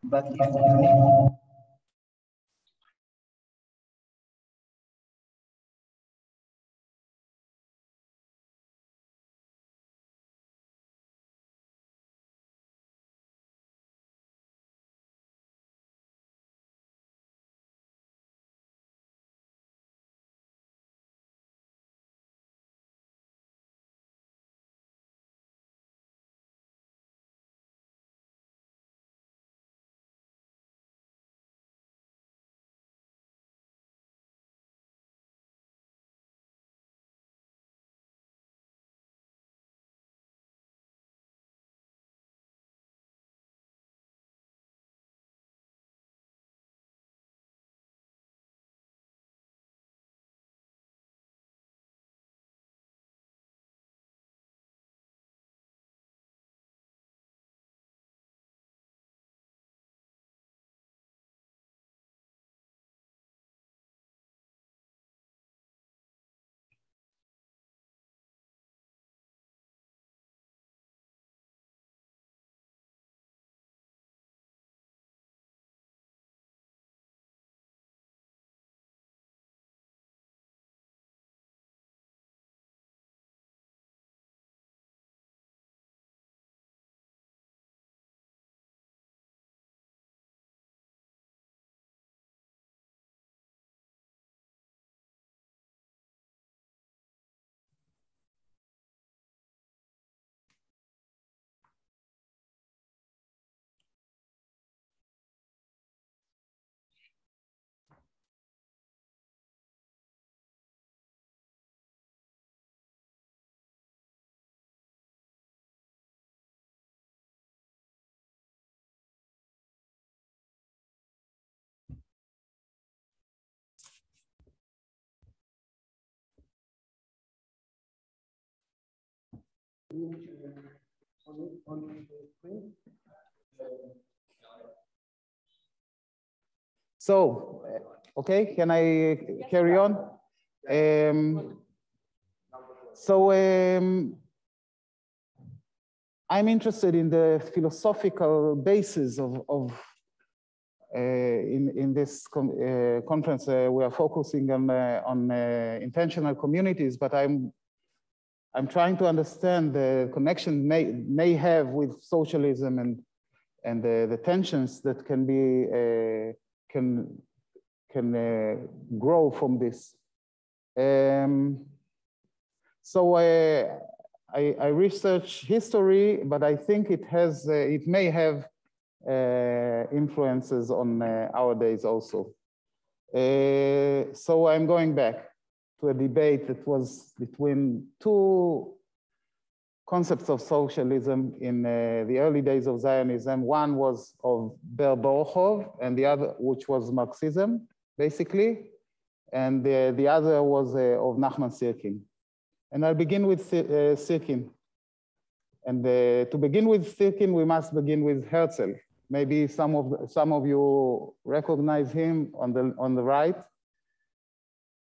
But if you So, okay, can I carry on? I'm interested in the philosophical basis of in this conference. We are focusing on intentional communities, but I'm trying to understand the connection may have with socialism and the tensions that can be can grow from this. I research history, but I think it may have influences on our days also. So I'm going back to a debate that was between two concepts of socialism in the early days of Zionism. One was of Ber-Borchov, and the other, which was Marxism, basically. And the other was of Nachman Syrkin. And I'll begin with Syrkin. And to begin with Syrkin, we must begin with Herzl. Maybe some of you recognize him on the right.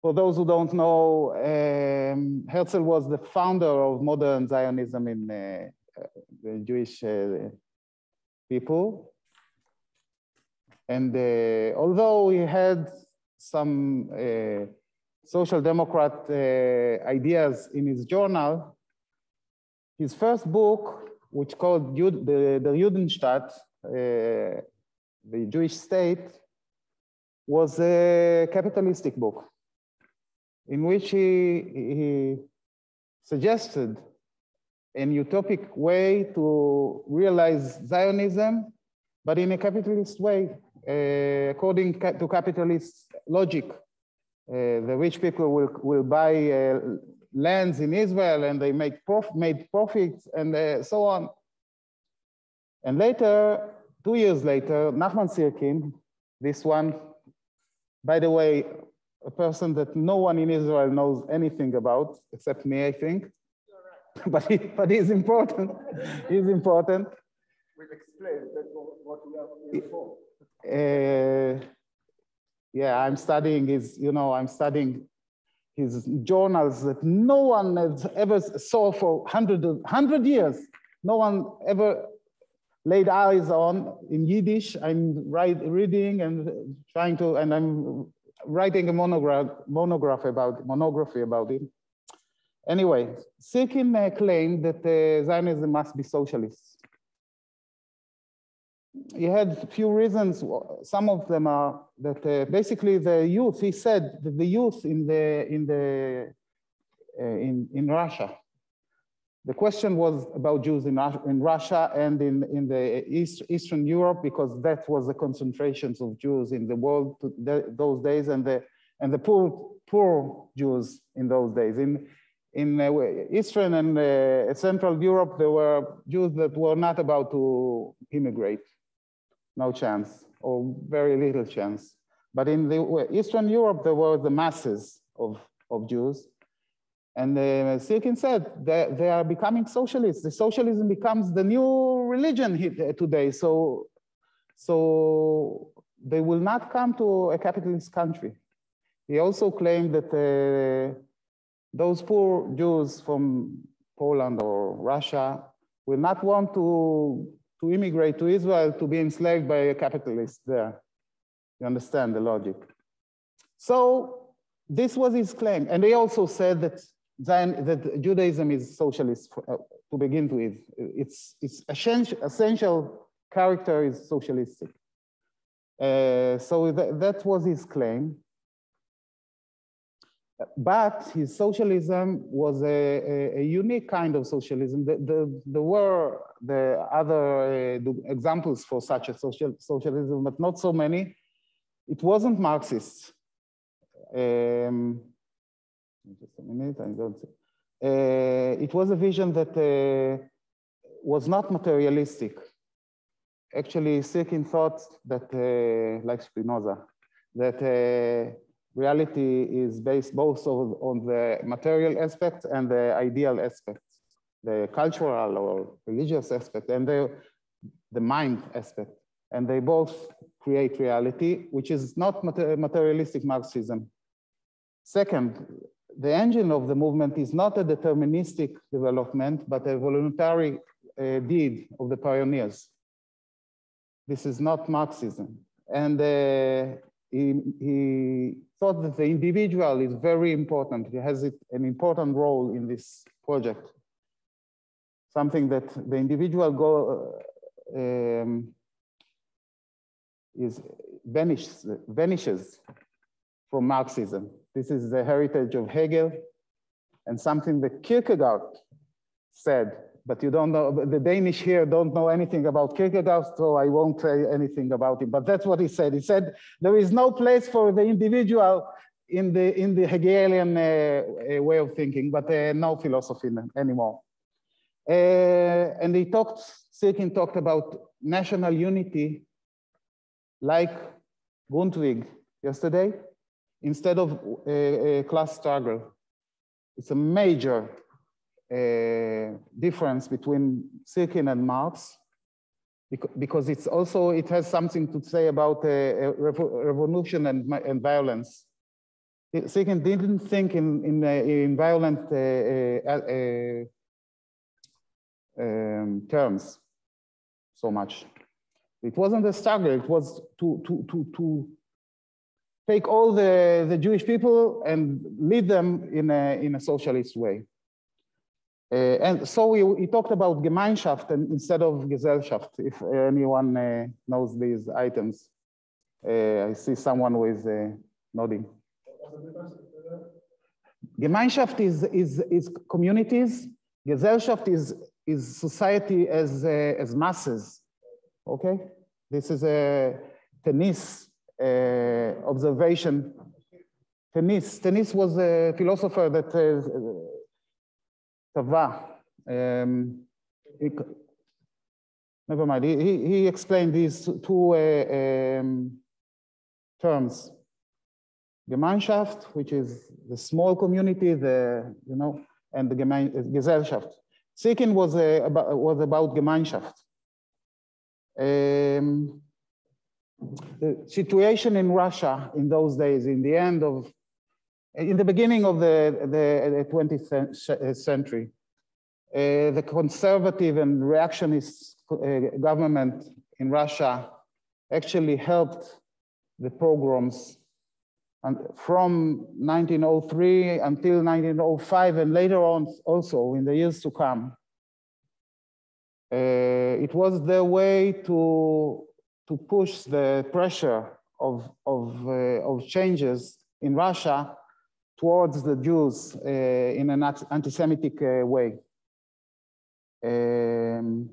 For those who don't know, Herzl was the founder of modern Zionism in the Jewish people. And although he had some social democrat ideas in his journal, his first book, which called the Judenstaat, the Jewish state, was a capitalistic book in which he suggested an utopic way to realize Zionism, but in a capitalist way, according to capitalist logic. The rich people will buy lands in Israel and they made profits and so on. And later, 2 years later, Nachman Syrkin, this one, by the way, a person that no one in Israel knows anything about, except me, I think. Right. but he's important. He's important. We've explained that what we are here for. Yeah, I'm studying his journals that no one has ever saw for 100 years. No one ever laid eyes on in Yiddish. I'm reading and trying to, and I'm writing a monography about it. Anyway, Syrkin claimed that Zionism must be socialist. He had a few reasons. Some of them are that basically the youth. He said that the youth in Russia. The question was about Jews in Russia and in the Eastern Europe, because that was the concentrations of Jews in the world those days, and the poor Jews in those days. In Eastern and Central Europe, there were Jews that were not about to immigrate. No chance, or very little chance. But in the Eastern Europe, there were the masses of Jews. And Syrkin said that they are becoming socialists. The socialism becomes the new religion today. So they will not come to a capitalist country. He also claimed that those poor Jews from Poland or Russia will not want to immigrate to Israel to be enslaved by a capitalist there. You understand the logic. So this was his claim. And they also said that Judaism is socialist to begin with. Its essential character is socialistic. So that was his claim. But his socialism was a unique kind of socialism. There were the other examples for such a socialism, but not so many. It wasn't Marxist. Just a minute, I don't see. It was a vision that was not materialistic. Actually, Syrkin thought that, like Spinoza, that reality is based both on the material aspect and the ideal aspect, the cultural or religious aspect, and the mind aspect. And they both create reality, which is not materialistic Marxism. Second, the engine of the movement is not a deterministic development, but a voluntary deed of the pioneers. This is not Marxism. And he thought that the individual is very important. He has an important role in this project. Something that the individual vanishes from Marxism. This is the heritage of Hegel, and something that Kierkegaard said, but you don't know, the Danish here don't know anything about Kierkegaard, so I won't say anything about it, but that's what he said. He said, there is no place for the individual in the Hegelian way of thinking, but no philosophy anymore. And Syrkin talked about national unity like Grundtvig yesterday, instead of a class struggle. It's a major difference between Syrkin and Marx, because it has something to say about revolution and violence. Syrkin didn't think in violent terms so much. It wasn't a struggle, it was to take all the Jewish people and lead them in a socialist way. And so he talked about Gemeinschaft instead of Gesellschaft, if anyone knows these items. I see someone who is nodding. Gemeinschaft is communities. Gesellschaft is society as masses. Okay, this is a tennis observation. Tennis was a philosopher that Tava. Never mind. He explained these two terms: Gemeinschaft, which is the small community, and the Gesellschaft. Syrkin was about Gemeinschaft. The situation in Russia in those days, in the beginning of the 20th century, the conservative and reactionist government in Russia actually helped the pogroms and from 1903 until 1905 and later on also in the years to come. It was their way to push the pressure of changes in Russia towards the Jews in an anti-Semitic way. And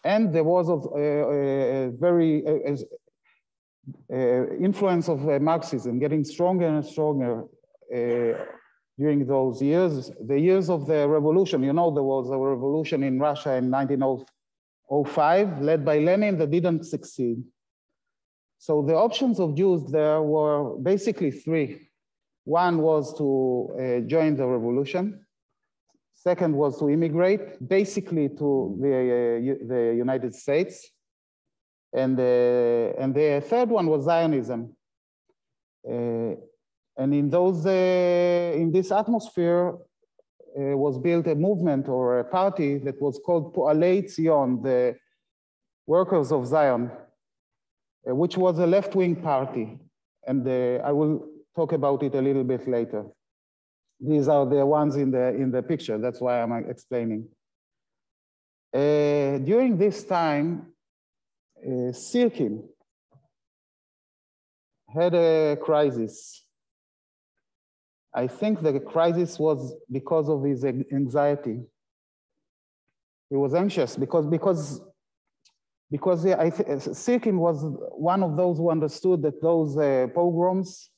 there was a very influence of Marxism getting stronger and stronger during those years, the years of the revolution. You know, there was a revolution in Russia in 1905, led by Lenin, that didn't succeed. So the options of Jews there were basically three. One was to join the revolution. Second was to immigrate, basically to the United States. And the third one was Zionism. And in this atmosphere was built a movement or a party that was called Poalei Zion, the Workers of Zion, which was a left-wing party. And I will talk about it a little bit later. These are the ones in the picture. That's why I'm explaining. During this time, Syrkin had a crisis. I think the crisis was because of his anxiety. He was anxious because Syrkin was one of those who understood that those pogroms,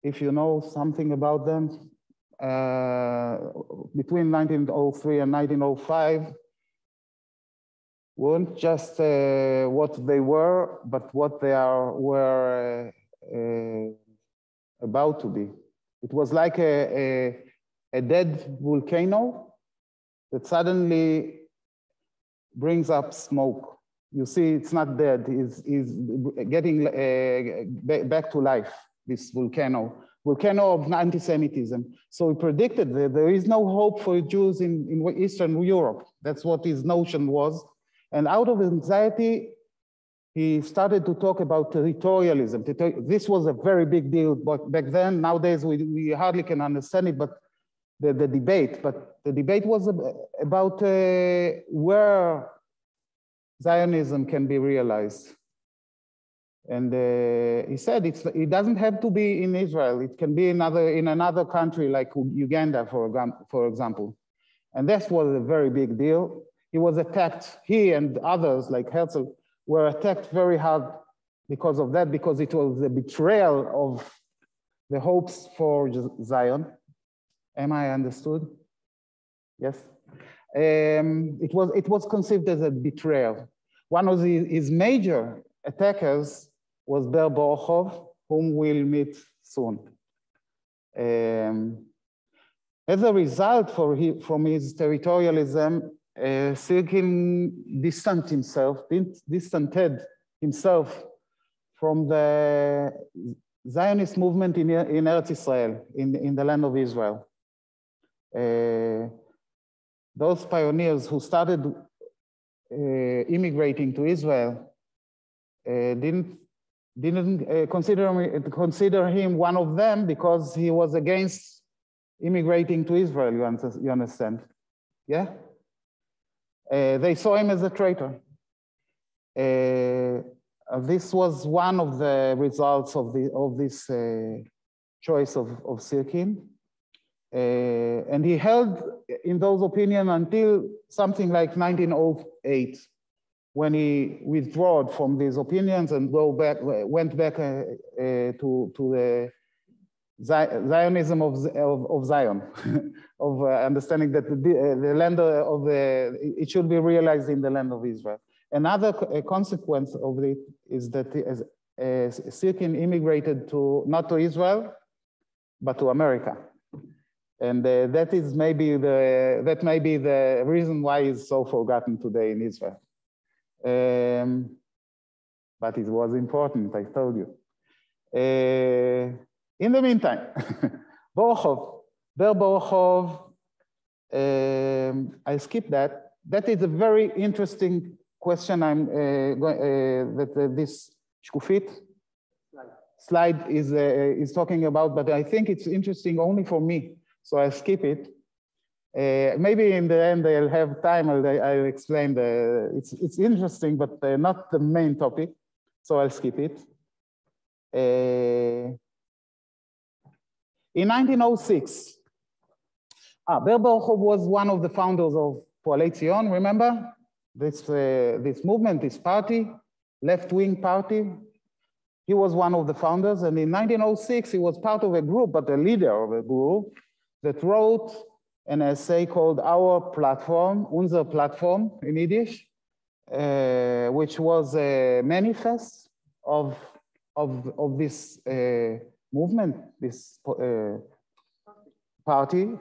if you know something about them, between 1903 and 1905, weren't just what they were, but what they were about to be. It was like a dead volcano that suddenly brings up smoke. You see, it's not dead, it's getting back to life, this volcano of anti-Semitism. So he predicted that there is no hope for Jews in Eastern Europe. That's what his notion was. And out of anxiety, he started to talk about territorialism. This was a very big deal back then. Nowadays, we hardly can understand it, but the debate was about where Zionism can be realized. And he said it doesn't have to be in Israel. It can be in another country like Uganda, for example. And that was a very big deal. He was attacked, he and others like Herzl were attacked very hard because of that, because it was the betrayal of the hopes for Zion. Am I understood? Yes. It was conceived as a betrayal. One of his major attackers was Ber-Borochov, whom we'll meet soon. As a result from his territorialism, Syrkin distanced himself from the Zionist movement in Eretz Israel, in the land of Israel. Those pioneers who started immigrating to Israel didn't consider him one of them because he was against immigrating to Israel, you understand? Yeah? They saw him as a traitor. This was one of the results of this choice of Syrkin. And he held in those opinions until something like 1908, when he withdrew from these opinions and went back to the Zionism of Zion, of understanding that the land of it should be realized in the land of Israel. Another consequence of it is that Syrkin immigrated not to Israel, but to America. And that may be the reason why he's so forgotten today in Israel. But it was important, I told you. In the meantime, Ber-Borochov, I skipped that. that is a very interesting question. This shkufit slide is talking about, but I think it's interesting only for me, so I'll skip it. Maybe in the end I'll have time. I'll explain it's interesting, but not the main topic, so I'll skip it. In 1906, Ber-Borchov was one of the founders of Poalei Zion. Remember this movement, this party, left-wing party. He was one of the founders, and in 1906 he was part of a group, but the leader of a group that wrote an essay called "Our Platform," Unser Plattform in Yiddish, which was a manifest of this movement, this party,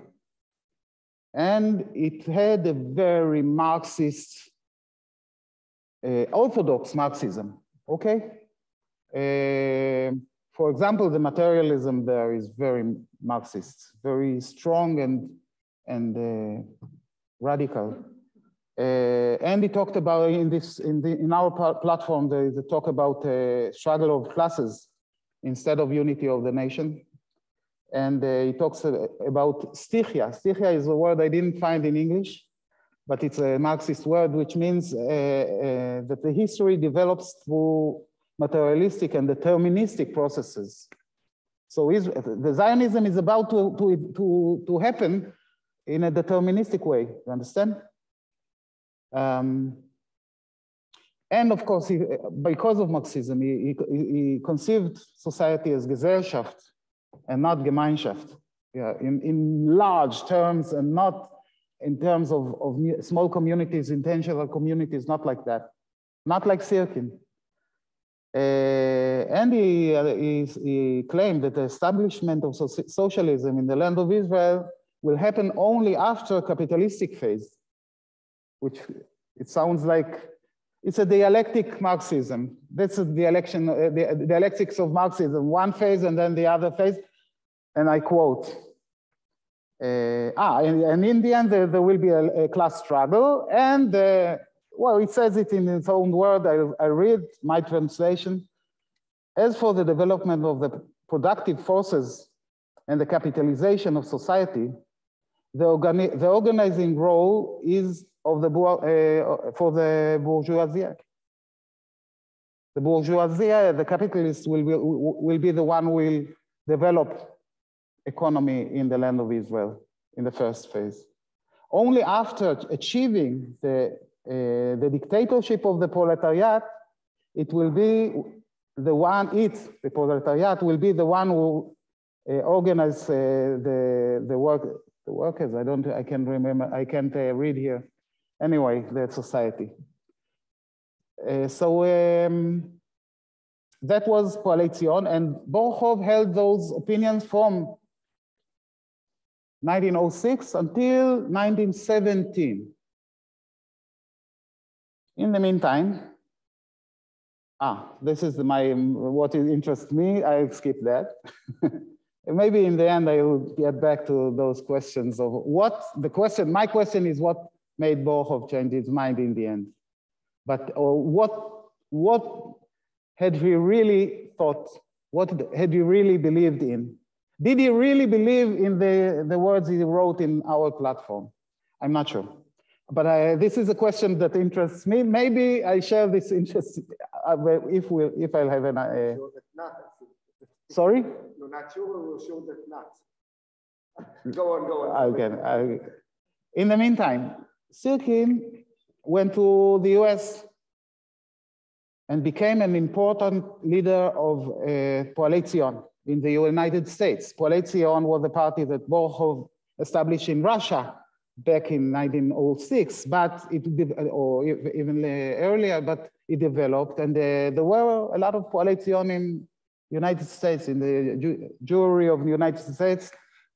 and it had a very Marxist, orthodox Marxism. Okay. For example, the materialism there is very Marxist, very strong and radical. And he talked about in our platform, there is a talk about struggle of classes instead of unity of the nation. And he talks about stichia. Stichia is a word I didn't find in English, but it's a Marxist word, which means that the history develops through materialistic and deterministic processes. So the Zionism is about to happen in a deterministic way, you understand? And of course, because of Marxism, he conceived society as Gesellschaft and not Gemeinschaft, yeah, in large terms and not in terms of small communities, intentional communities, not like that, not like Syrkin. And he claimed that the establishment of socialism in the land of Israel will happen only after capitalistic phase, which it sounds like it's a dialectic Marxism. That's the dialectics of Marxism, one phase and then the other phase. And I quote, and in the end, there will be a class struggle. And well, it says it in its own word. I read my translation. As for the development of the productive forces and the capitalization of society, the organizing role is of for the bourgeoisie. The bourgeoisie, the capitalists will be the one who will develop economy in the land of Israel in the first phase. Only after achieving the dictatorship of the proletariat, it will be the one, the proletariat will be the one who organize the workers. I can't remember, I can't read here. Anyway, the society. That was Poalei Zion, and Borchov held those opinions from 1906 until 1917. In the meantime, this is what interests me. I'll skip that. Maybe in the end, I will get back to those questions of my question is what made Borchov change his mind in the end. But what had he really thought? What had he really believed in? Did he really believe in the words he wrote in our platform? I'm not sure. But this is a question that interests me. Maybe I share this interest if I'll have an. Sorry? No, not sure. We'll show that not. Go on. Okay. In the meantime, Syrkin went to the US and became an important leader of Poalei Zion in the United States. Poalei Zion was the party that Borchov established in Russia back in 1906, but or even earlier, but it developed, and there were a lot of Poalei Zion in the United States, in the Jewry of the United States,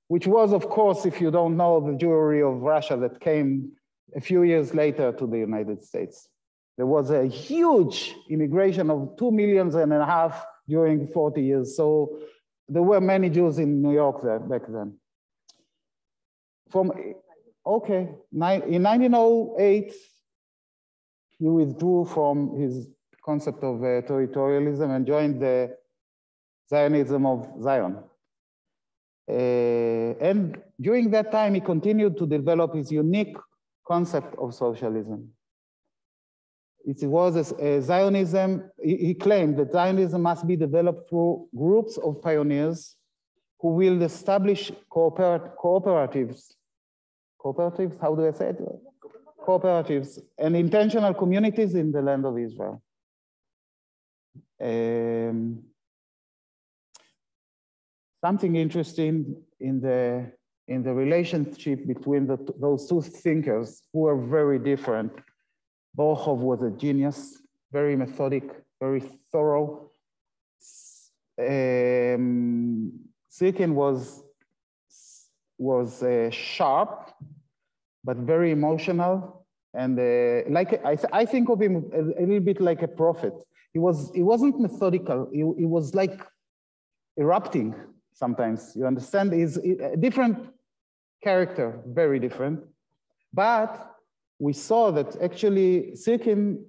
which was, of course, if you don't know, the Jewry of Russia that came a few years later to the United States. There was a huge immigration of 2.5 million during 40 years. So there were many Jews in New York back then. okay, in 1908, he withdrew from his concept of territorialism and joined the Zionism of Zion. And during that time, he continued to develop his unique concept of socialism. It was a Zionism, he claimed that Zionism must be developed through groups of pioneers who will establish cooperatives. Cooperatives, how do I say it? Cooperatives and intentional communities in the land of Israel. Something interesting in the relationship between those two thinkers who are very different. Borchov was a genius, very methodic, very thorough. Syrkin was sharp, but very emotional, and I think of him a little bit like a prophet. He wasn't methodical. He was like erupting sometimes. You understand? He's a different character, very different. But we saw that actually Syrkin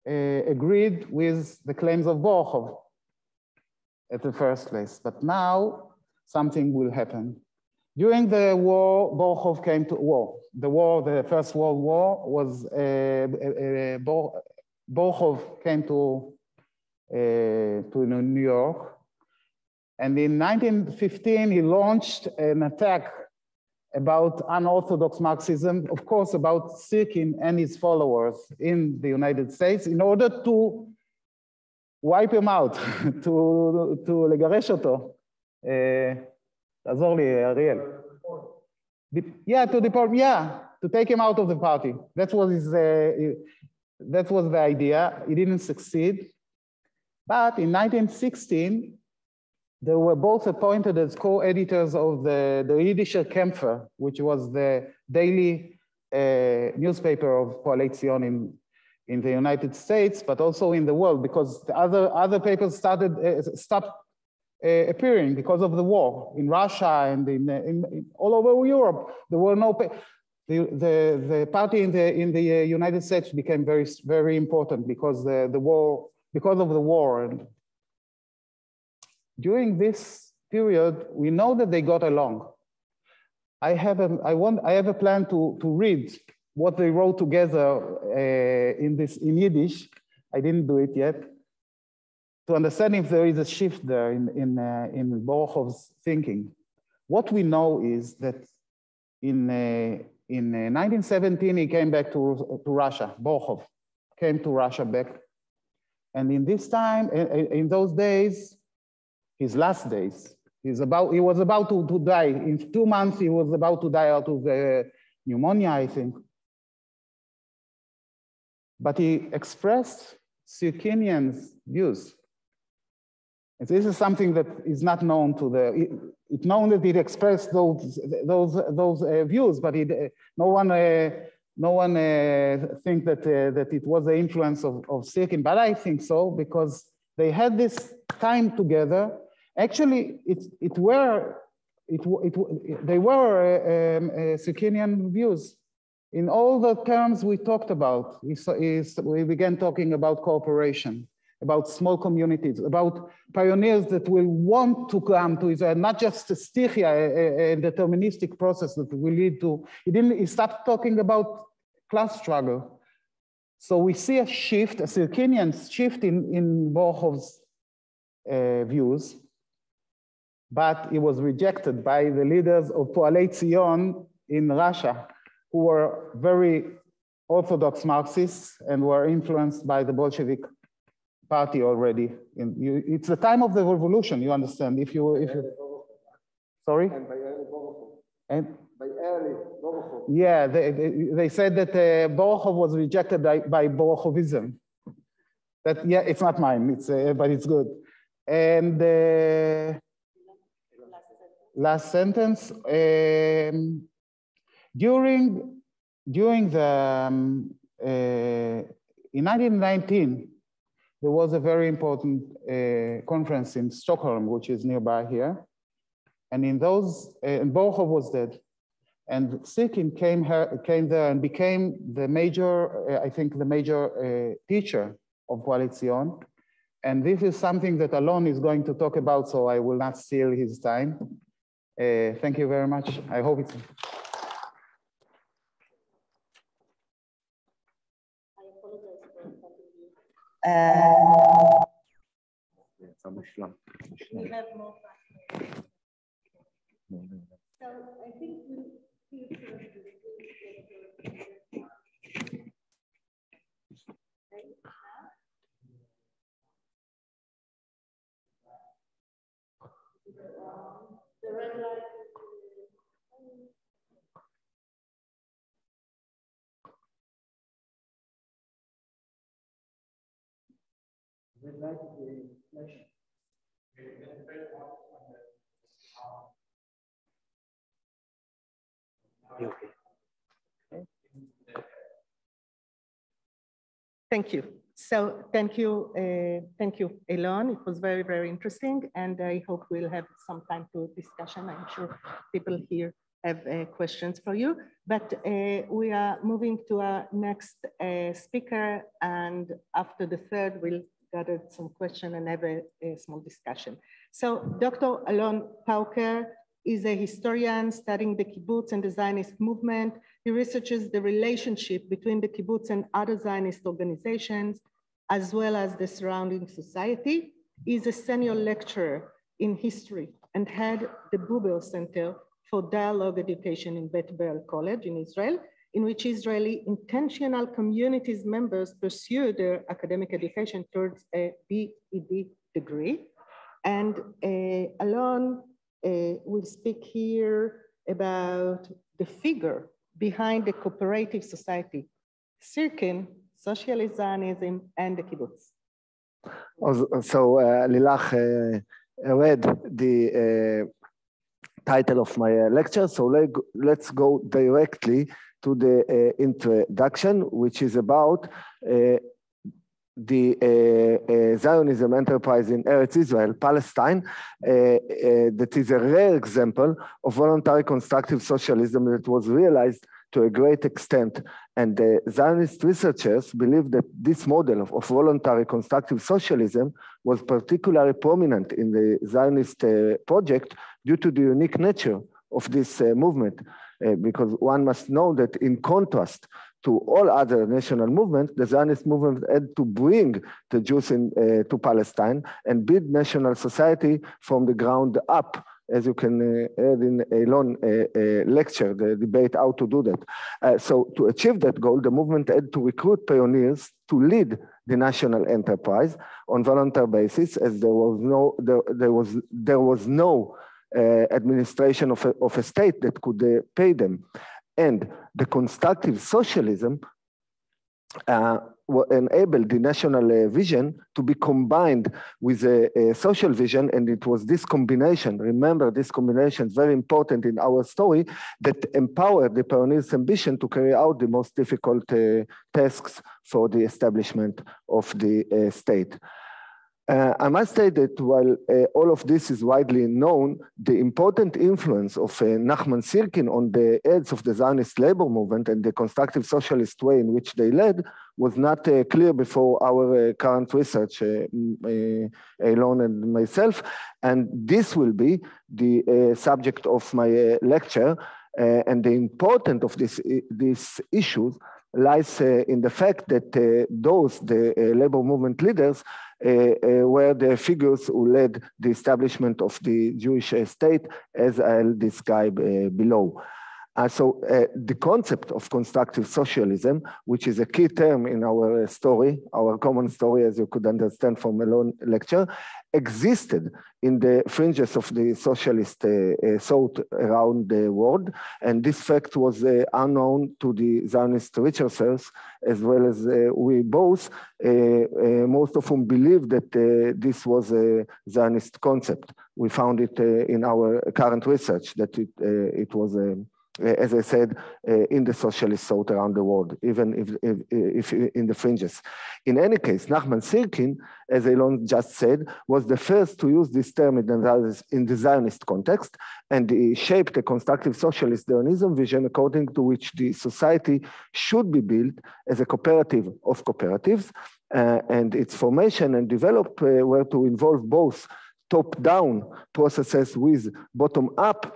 agreed with the claims of Borchov at the first place. But now something will happen. During the war, Borchov came to war. The First World War was, Borchov came to New York. And in 1915, he launched an attack about unorthodox Marxism, of course, about Syrkin and his followers in the United States in order to wipe him out, to לגרש אותו. תעזור לי, אריאל. Yeah, to deport, yeah, to take him out of the party. That was the idea. It didn't succeed. But in 1916, they were both appointed as co-editors of the Yiddischer Kämpfer, which was the daily newspaper of Poalei Zion in the United States, but also in the world, because the other papers stopped appearing because of the war in Russia and in all over Europe. There were no. The party in the United States became very, very important because of the war. And during this period, we know that they got along. I have a plan to read what they wrote together in Yiddish. I didn't do it yet, to understand if there is a shift there in Borchov's thinking. What we know is that in 1917, he came back to Russia. Borchov came to Russia back. And in this time, in those days, his last days, he was about to die. In 2 months, he was about to die out of pneumonia, I think. But he expressed Syrkinian's views. And this is something that is not known to it's known that he expressed those views, but no one think that it was the influence of Syrkin. But I think so, because they had this time together. Actually, they were Syrkinian views. In all the terms we talked about, we began talking about cooperation, about small communities, about pioneers that will want to come to Israel, not just a stichia, a deterministic process that will lead to, he stopped talking about class struggle. So we see a shift, a Syrkinian shift in Borchov's views, but it was rejected by the leaders of Poalei Zion in Russia, who were very orthodox Marxists and were influenced by the Bolshevik party already. It's the time of the revolution, you understand. Sorry? And by early Borchov. And by early Borchov. Yeah, they said that Borchov was rejected by Borchovism. That, yeah, it's not mine, but it's good. And last sentence. During the, in 1919, there was a very important conference in Stockholm, which is nearby here. And in those, and Borchov was dead. And Syrkin came there and became the major, I think, the major teacher of Coalition. And this is something that Alon is going to talk about, so I will not steal his time. Thank you very much. I hope it's... We have more time. So I think we'll see you first. The red light. Red light is the flash. Thank you. So thank you, Eilon. It was very, very interesting, and I hope we'll have some time to discussion. I'm sure people here have questions for you, but we are moving to our next speaker, and after the third, we'll gather some questions and have a small discussion. So Dr. Alon Pauker is a historian studying the Kibbutz and the Zionist movement. He researches the relationship between the Kibbutz and other Zionist organizations, as well as the surrounding society. He's a senior lecturer in history and had the Buber Center for Dialogue Education in Beth Barrel College in Israel, in which Israeli intentional communities members pursue their academic education towards a BEd degree. And Alon will speak here about the figure behind the cooperative society, Syrkin, Socialist Zionism, and the Kibbutz. So Lilach read the title of my lecture, so let's go directly to the introduction, which is about the Zionism enterprise in Eretz Israel, Palestine, that is a rare example of voluntary constructive socialism that was realized to a great extent. And the Zionist researchers believe that this model of voluntary constructive socialism was particularly prominent in the Zionist project due to the unique nature of this movement, because one must know that in contrast to all other national movements, the Zionist movement had to bring the Jews to Palestine and build national society from the ground up, as you can read in Eilon lecture, the debate how to do that. So to achieve that goal, the movement had to recruit pioneers to lead the national enterprise on voluntary basis, as there was no administration of a state that could pay them. And the constructive socialism enabled the national vision to be combined with a social vision, and it was this combination, remember this combination is very important in our story, that empowered the pioneers' ambition to carry out the most difficult tasks for the establishment of the state. I must say that while all of this is widely known, the important influence of Nachman Syrkin on the heads of the Zionist labor movement and the constructive socialist way in which they led was not clear before our current research, Eilon and myself, and this will be the subject of my lecture, and the importance of these issues lies in the fact that the labor movement leaders were the figures who led the establishment of the Jewish state, as I'll describe below. So the concept of constructive socialism, which is a key term in our story, our common story, as you could understand from Alon's lecture, existed in the fringes of the socialist thought around the world. And this fact was unknown to the Zionist researchers, as well as we both, most of whom believed that this was a Zionist concept. We found it in our current research that it was as I said, in the socialist thought around the world, even if in the fringes. In any case, Nachman Syrkin, as Eilon just said, was the first to use this term in the Zionist context, and he shaped a constructive socialist Zionism vision according to which the society should be built as a cooperative of cooperatives, and its formation and development were to involve both top-down processes with bottom-up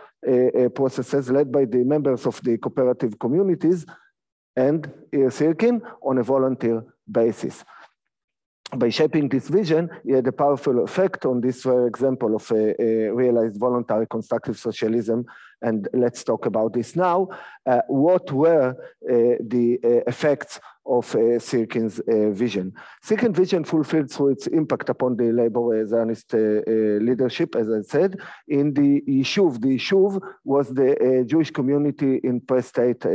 processes led by the members of the cooperative communities and Syrkin on a volunteer basis. By shaping this vision, he had a powerful effect on this example of a realized voluntary constructive socialism. And let's talk about this now. What were the effects of Syrkin's vision? Syrkin's vision fulfilled through its impact upon the labor Zionist leadership, as I said, in the Yishuv. The Yishuv was the Jewish community in pre-state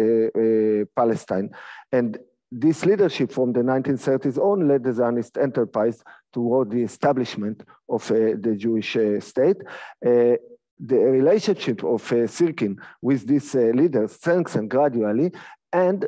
Palestine. And this leadership from the 1930s on led the Zionist enterprise toward the establishment of the Jewish state. The relationship of Syrkin with these leaders strengthened gradually, and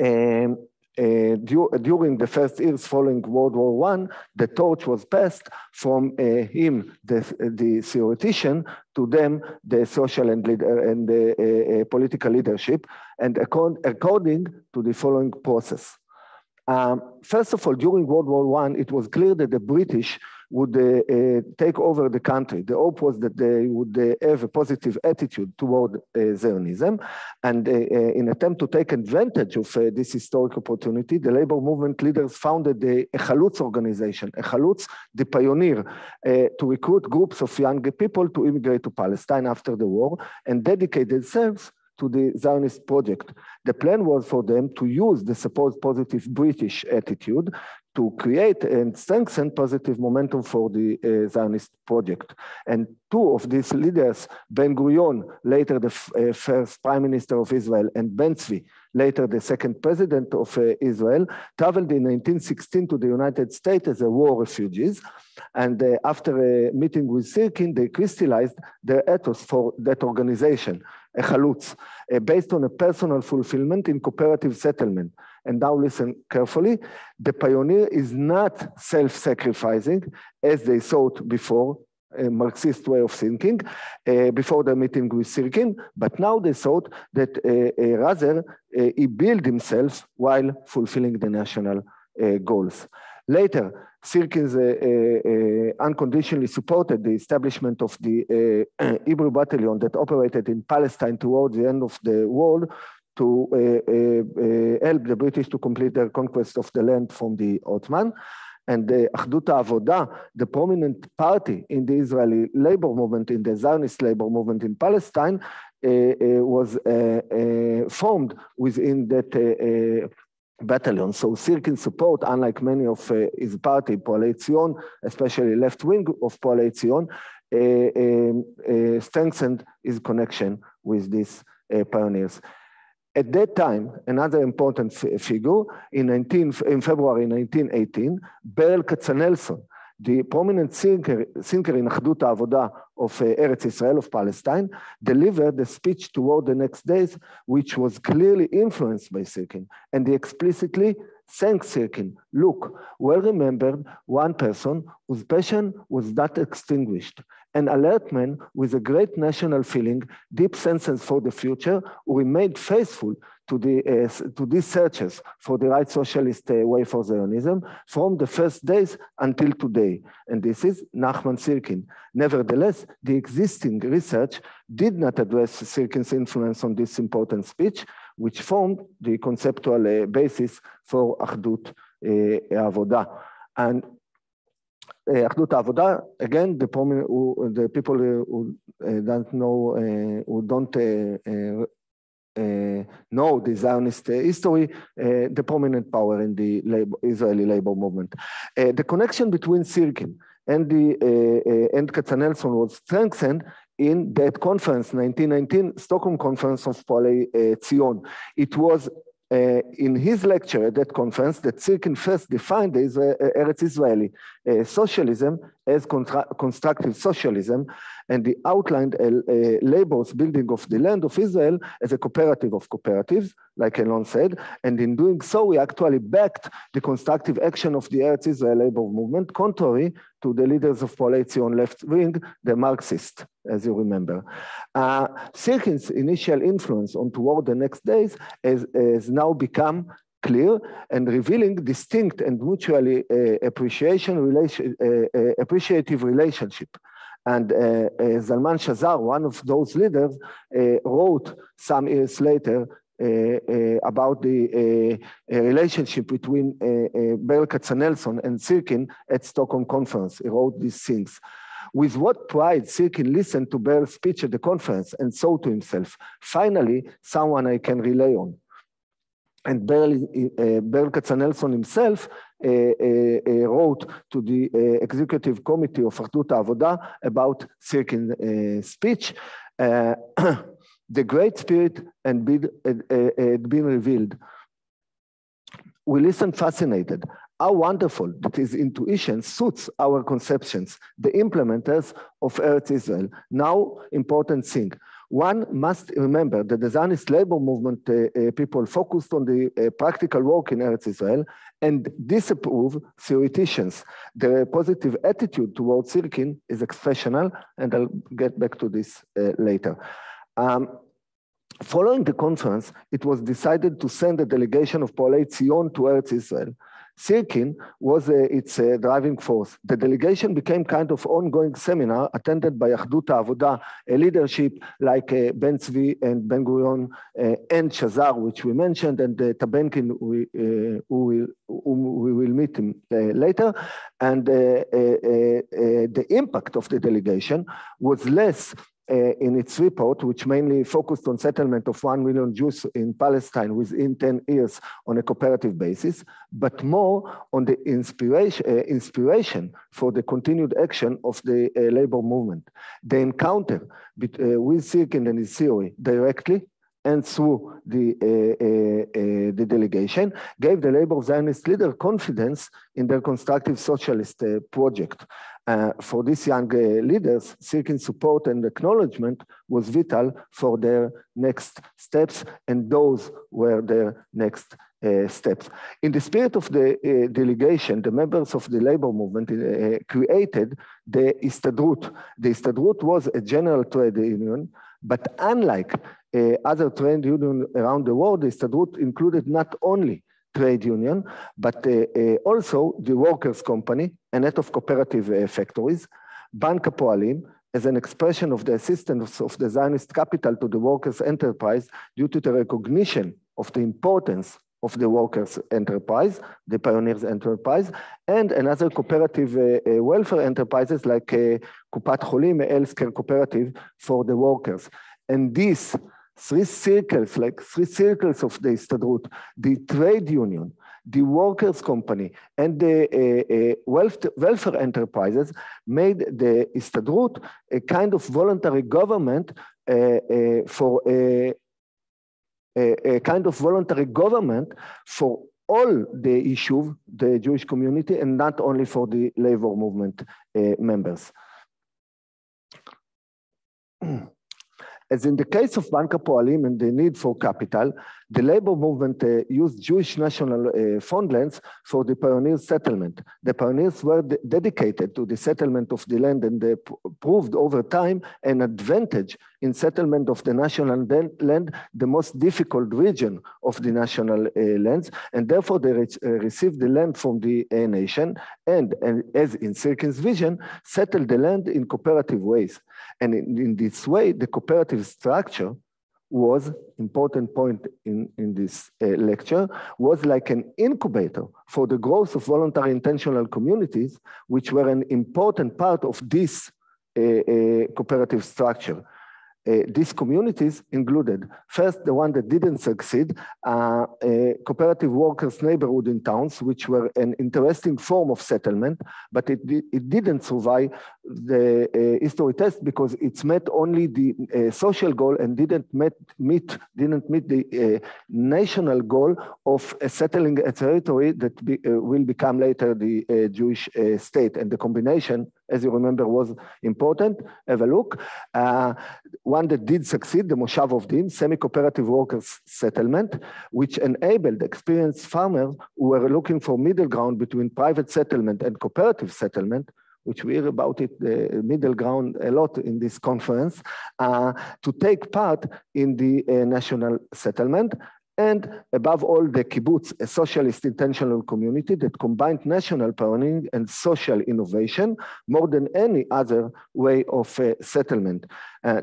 during the first years following World War I, the torch was passed from him, the theoretician, to them, the social and the political leadership, and according to the following process. First of all, during World War I, it was clear that the British would take over the country. The hope was that they would have a positive attitude toward Zionism. And in attempt to take advantage of this historic opportunity, the labor movement leaders founded the Chalutz organization, Chalutz, the pioneer, to recruit groups of young people to immigrate to Palestine after the war and dedicate themselves to the Zionist project. The plan was for them to use the supposed positive British attitude to create and strengthen positive momentum for the Zionist project. And two of these leaders, Ben-Gurion, later the first Prime Minister of Israel, and Ben-Zvi, later the second President of Israel, traveled in 1916 to the United States as war refugees. And after a meeting with Syrkin, they crystallized their ethos for that organization, a Chalutz, based on a personal fulfillment in cooperative settlement. And now listen carefully, the pioneer is not self-sacrificing as they thought before, a Marxist way of thinking, before the meeting with Syrkin, but now they thought that rather he built himself while fulfilling the national goals. Later, Syrkin unconditionally supported the establishment of the Hebrew battalion that operated in Palestine towards the end of the war to help the British to complete their conquest of the land from the Ottoman. And the Achdut HaAvoda, the prominent party in the Israeli labor movement, in the Zionist labor movement in Palestine, was formed within that battalion. So Syrkin's support, unlike many of his party, Poalei Zion, especially left wing of Poalei Zion, strengthened his connection with these pioneers. At that time, another important figure, in February 1918, Berel Katzenelson, the prominent thinker in Achdut HaAvoda of Eretz Israel, of Palestine, delivered a speech toward the next days, which was clearly influenced by Syrkin, and he explicitly thanked Syrkin. Look, well remembered one person whose passion was not extinguished, an alert man with a great national feeling, deep sense for the future, who remained faithful to these searches for the right socialist way for Zionism from the first days until today. And this is Nachman Syrkin. Nevertheless, the existing research did not address Syrkin's influence on this important speech, which formed the conceptual basis for Achdut HaAvoda. And Achdut HaAvoda, again, the people who don't know, know the Zionist history, the prominent power in the Israeli labor movement. The connection between Syrkin and Katzenelson was strengthened in that conference, 1919, Stockholm Conference of Poalei Zion. It was in his lecture at that conference that Syrkin first defined the Eretz Israeli socialism as constructive socialism, and he outlined labor's building of the land of Israel as a cooperative of cooperatives, like Alon said, and in doing so, he actually backed the constructive action of the Eretz Israel labor movement, contrary to the leaders of Poalei Zion left wing, the Marxists, as you remember. Syrkin's initial influence on toward the next days has now become clear and revealing distinct and mutually appreciative relationship. And Zalman Shazar, one of those leaders, wrote some years later about the relationship between Berl Katzenelson and Syrkin at Stockholm Conference. He wrote these things. With what pride Syrkin listened to Berl's speech at the conference and thought to himself, finally, someone I can rely on. And Berl Katzenelson himself wrote to the executive committee of Achdut Avoda about Syrkin's speech. The great spirit had been revealed. We listened fascinated. How wonderful that his intuition suits our conceptions, the implementers of Eretz Israel. Now, important thing. One must remember that the Zionist labor movement people focused on the practical work in Eretz Israel and disapprove theoreticians. Their positive attitude towards Syrkin is exceptional, and I'll get back to this later. Following the conference, it was decided to send a delegation of Poalei Zion to Eretz Israel. Syrkin was its driving force. The delegation became kind of ongoing seminar attended by Achdut Avoda, a leadership like Ben Tzvi and Ben Gurion and Shazar, which we mentioned, and Tabenkin, whom we will meet him later. And the impact of the delegation was less in its report, which mainly focused on settlement of 1 million Jews in Palestine within 10 years on a cooperative basis, but more on the inspiration for the continued action of the labor movement. The encounter with Syrkin and his theory directly and through the delegation gave the labor Zionist leader confidence in their constructive socialist project. For these young leaders, Syrkin's support and acknowledgement was vital for their next steps, and those were their next steps. In the spirit of the delegation, the members of the labor movement created the Histadrut. The Histadrut was a general trade union, but unlike other trade unions around the world, the Histadrut included not only trade union, but also the workers' company, a net of cooperative factories, Bank Hapoalim, as an expression of the assistance of the Zionist capital to the workers' enterprise due to the recognition of the importance of the workers' enterprise, the pioneers' enterprise, and another cooperative welfare enterprises like Kupat Cholim, a healthcare cooperative for the workers. And these three circles of the Histadrut, the trade union, the workers' company, and the welfare enterprises made the Histadrut a kind of voluntary government for all the issues, the Jewish community, and not only for the labor movement members. As in the case of Bank Hapoalim and the need for capital, the labor movement used Jewish national fund lands for the pioneers' settlement. The pioneers were dedicated to the settlement of the land, and they proved over time an advantage in settlement of the national land, the most difficult region of the national lands, and therefore they received the land from the nation, and as in Syrkin's vision, settled the land in cooperative ways. And in this way, the cooperative structure was, important point in this lecture, was like an incubator for the growth of voluntary intentional communities, which were an important part of this cooperative structure. these communities included, first, the one that didn't succeed, cooperative workers' neighborhood in towns, which were an interesting form of settlement, but it didn't survive the history test because it's met only the social goal and didn't meet the national goal of settling a territory that will become later the Jewish state. And the combination, as you remember, was important. Have a look. One that did succeed, the Moshav Ovdim, semi-cooperative workers settlement, which enabled experienced farmers who were looking for middle ground between private settlement and cooperative settlement, which we hear about it, the middle ground a lot in this conference, to take part in the national settlement. And above all, the Kibbutz, a socialist intentional community that combined national planning and social innovation more than any other way of settlement.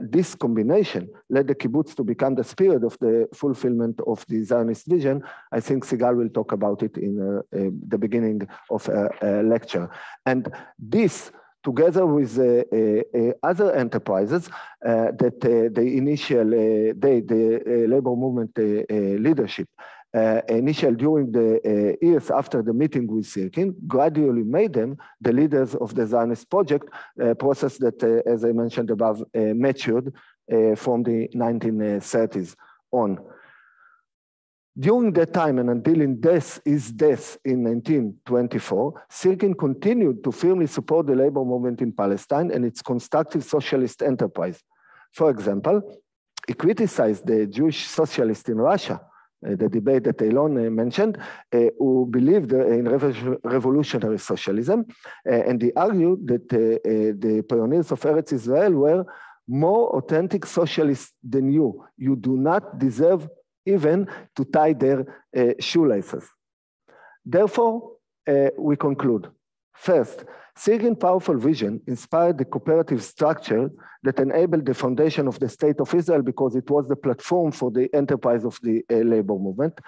This combination led the Kibbutz to become the spirit of the fulfillment of the Zionist vision. I think Sigal will talk about it in the beginning of a lecture. And this, together with other enterprises that the labor movement leadership initial during the years after the meeting with Syrkin, gradually made them the leaders of the Zionist project, process that, as I mentioned above, matured from the 1930s on. During that time and until his death in 1924, Syrkin continued to firmly support the labor movement in Palestine and its constructive socialist enterprise. For example, he criticized the Jewish socialists in Russia, the debate that Eilon mentioned, who believed in revolutionary socialism, and he argued that the pioneers of Eretz Israel were more authentic socialists than you. You do not deserve even to tie their shoelaces. Therefore, we conclude. First, Syrkin's powerful vision inspired the cooperative structure that enabled the foundation of the State of Israel because it was the platform for the enterprise of the labor movement,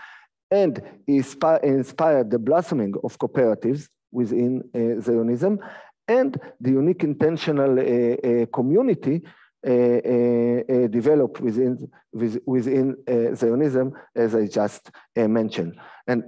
and inspired the blossoming of cooperatives within Zionism and the unique intentional community developed within Zionism, as I just mentioned. And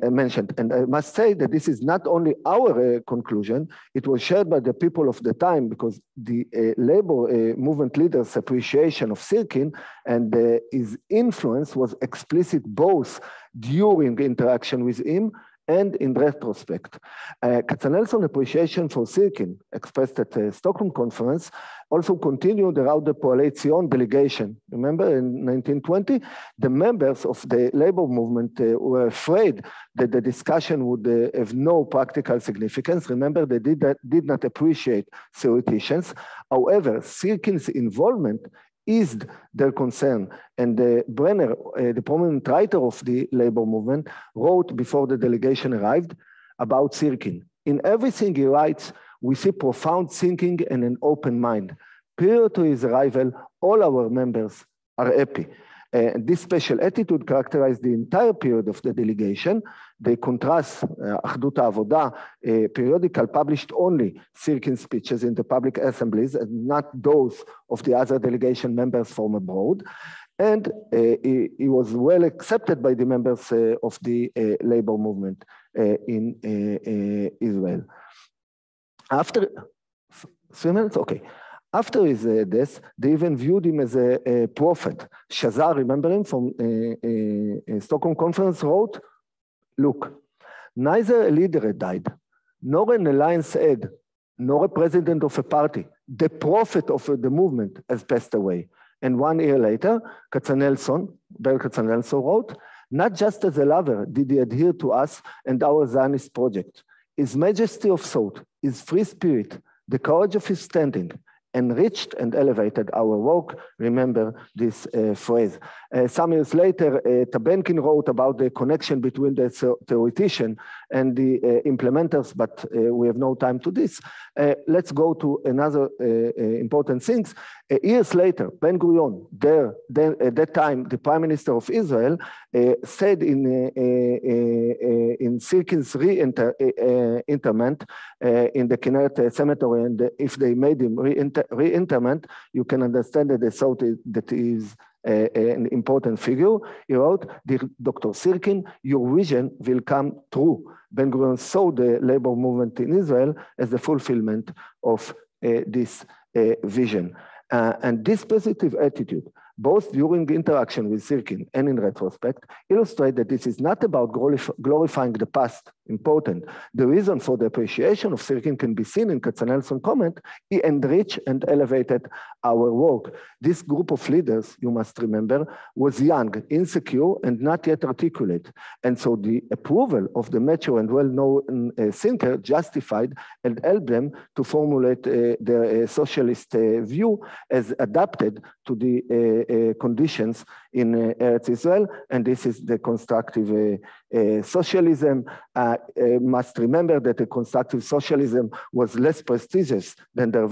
I must say that this is not only our conclusion, it was shared by the people of the time because the labor movement leaders' appreciation of Syrkin and his influence was explicit both during interaction with him and in retrospect. Katzenelson's appreciation for Syrkin, expressed at the Stockholm Conference, also continued around the Poalei Zion delegation. Remember, in 1920, the members of the labor movement were afraid that the discussion would have no practical significance. Remember, they did not appreciate theoreticians. However, Syrkin's involvement eased their concern. And Brenner, the prominent writer of the labor movement, wrote before the delegation arrived about Syrkin. In everything he writes, we see profound thinking and an open mind. Prior to his arrival, all our members are happy. This special attitude characterized the entire period of the delegation. They contrast Achdut HaAvoda, a periodical published only Syrkin speeches in the public assemblies and not those of the other delegation members from abroad. And he was well accepted by the members of the labor movement in Israel. After 3 minutes, okay. After his death, they even viewed him as a prophet. Shazar, remember him from Stockholm Conference, wrote, look, neither a leader had died, nor an alliance head, nor a president of a party. The prophet of the movement has passed away. And 1 year later, Ber Katzenelson wrote, not just as a lover did he adhere to us and our Zionist project. His majesty of thought, his free spirit, the courage of his standing, enriched and elevated our work. Remember this phrase. Some years later, Tabenkin wrote about the connection between the theoretician and the implementers, but we have no time to this. Let's go to another important things. Years later, Ben-Gurion, at that time, the Prime Minister of Israel, said in Syrkin's interment in the Kinneret Cemetery, and if they made him re-interment, you can understand that they thought that is an important figure. He wrote, Dr. Syrkin, your vision will come true. Ben-Gurion saw the labor movement in Israel as the fulfillment of this vision. And this positive attitude, both during interaction with Syrkin and in retrospect, illustrate that this is not about glorifying the past, important. The reason for the appreciation of Syrkin can be seen in Katzenelson's comment. He enriched and elevated our work. This group of leaders, you must remember, was young, insecure, and not yet articulate. And so the approval of the mature and well-known thinker justified and helped them to formulate their socialist view as adapted to the conditions in Eretz Israel, and this is the constructive socialism. Must remember that the constructive socialism was less prestigious than the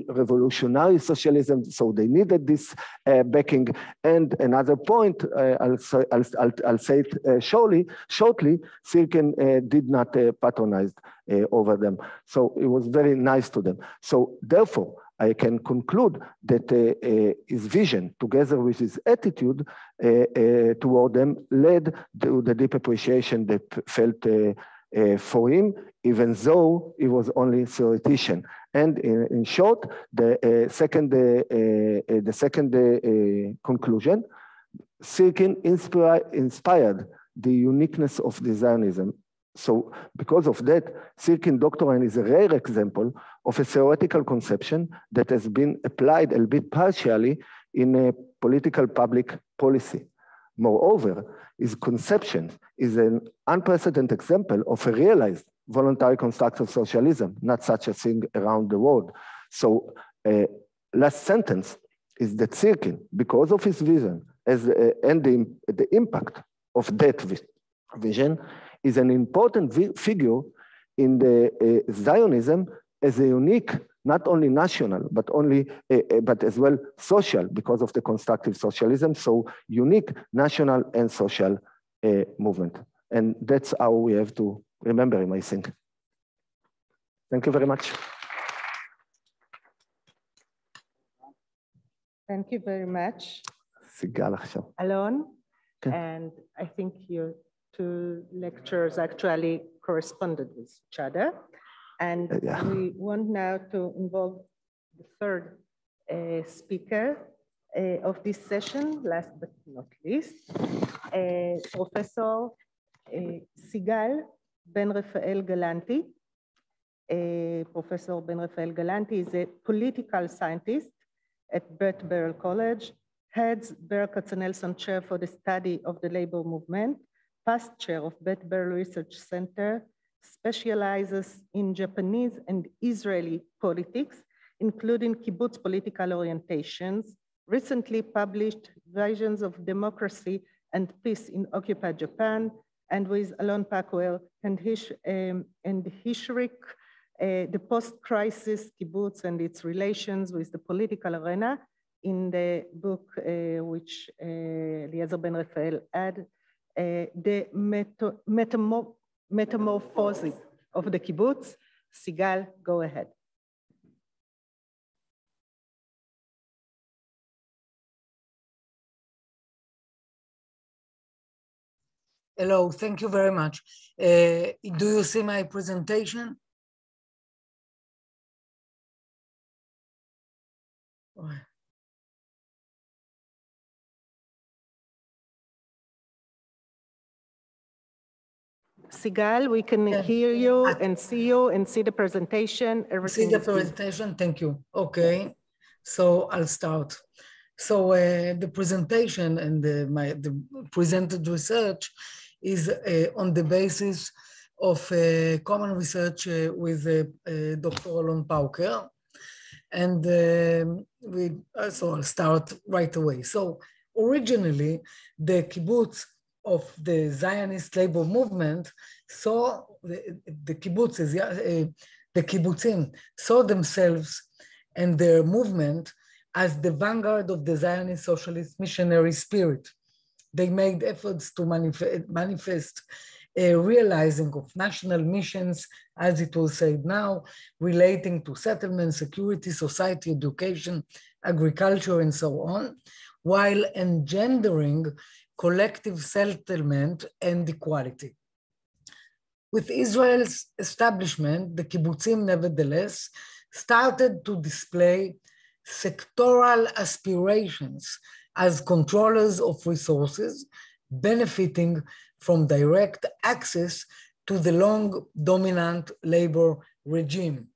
revolutionary socialism, so they needed this backing. And another point, I'll say it shortly, Syrkin did not patronize over them. So it was very nice to them. So therefore, I can conclude that his vision, together with his attitude toward them, led to the deep appreciation that felt for him, even though he was only a theoretician. And in short, the second conclusion, Syrkin inspired the uniqueness of the Zionism. So because of that, Syrkin doctrine is a rare example of a theoretical conception that has been applied, albeit partially, in a political public policy. Moreover, his conception is an unprecedented example of a realized voluntary constructive socialism, not such a thing around the world. So last sentence is that Syrkin, because of his vision and the impact of that vision, is an important figure in the Zionism as a unique, not only national, but as well social, because of the constructive socialism. So unique national and social movement. And that's how we have to remember him, I think. Thank you very much. Thank you very much, Sigal, Alon. Okay. And I think your two lectures actually corresponded with each other. And we want now to involve the third speaker of this session, last but not least, Professor Sigal Ben-Rafael Galanti. Professor Ben-Rafael Galanti is a political scientist at Beth Barrel College, heads Ber Katzenelson Chair for the Study of the Labor Movement, past chair of Beth Barrel Research Center, specializes in Japanese and Israeli politics, including kibbutz political orientations, recently published Visions of Democracy and Peace in Occupied Japan, and with Alon Pauker and Hishrik, the post-crisis kibbutz and its relations with the political arena, in the book which Eliezer Ben-Rafael had, the metamorphosis of the kibbutz. Sigal, go ahead. Hello, thank you very much. Do you see my presentation? Sigal, we can hear you and see the presentation. Everything. See the presentation, thank you. Okay, so I'll start. So the presentation and the presented research is on the basis of common research with Dr. Alon Pauker. And I'll start right away. So originally, the kibbutz of the Zionist labor movement saw the kibbutzim saw themselves and their movement as the vanguard of the Zionist socialist missionary spirit. They made efforts to manifest realizing of national missions, as it was said now, relating to settlement, security, society, education, agriculture, and so on, while engendering collective settlement and equality. With Israel's establishment, the kibbutzim nevertheless started to display sectoral aspirations as controllers of resources, benefiting from direct access to the long dominant labor regime.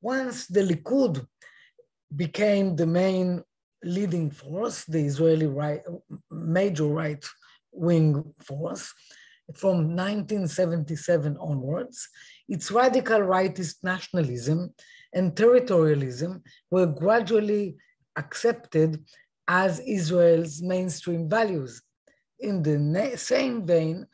Once the Likud became the main leading force, the Israeli major right-wing force, from 1977 onwards, its radical rightist nationalism and territorialism were gradually accepted as Israel's mainstream values. In the same vein,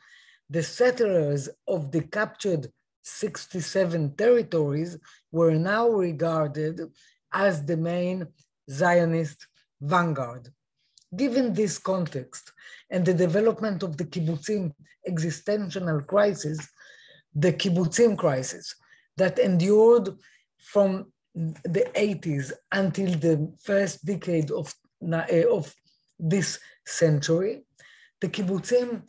the settlers of the captured 67 territories were now regarded as the main Zionist vanguard. Given this context and the development of the kibbutzim existential crisis, the kibbutzim crisis that endured from the 80s until the first decade of this century, the kibbutzim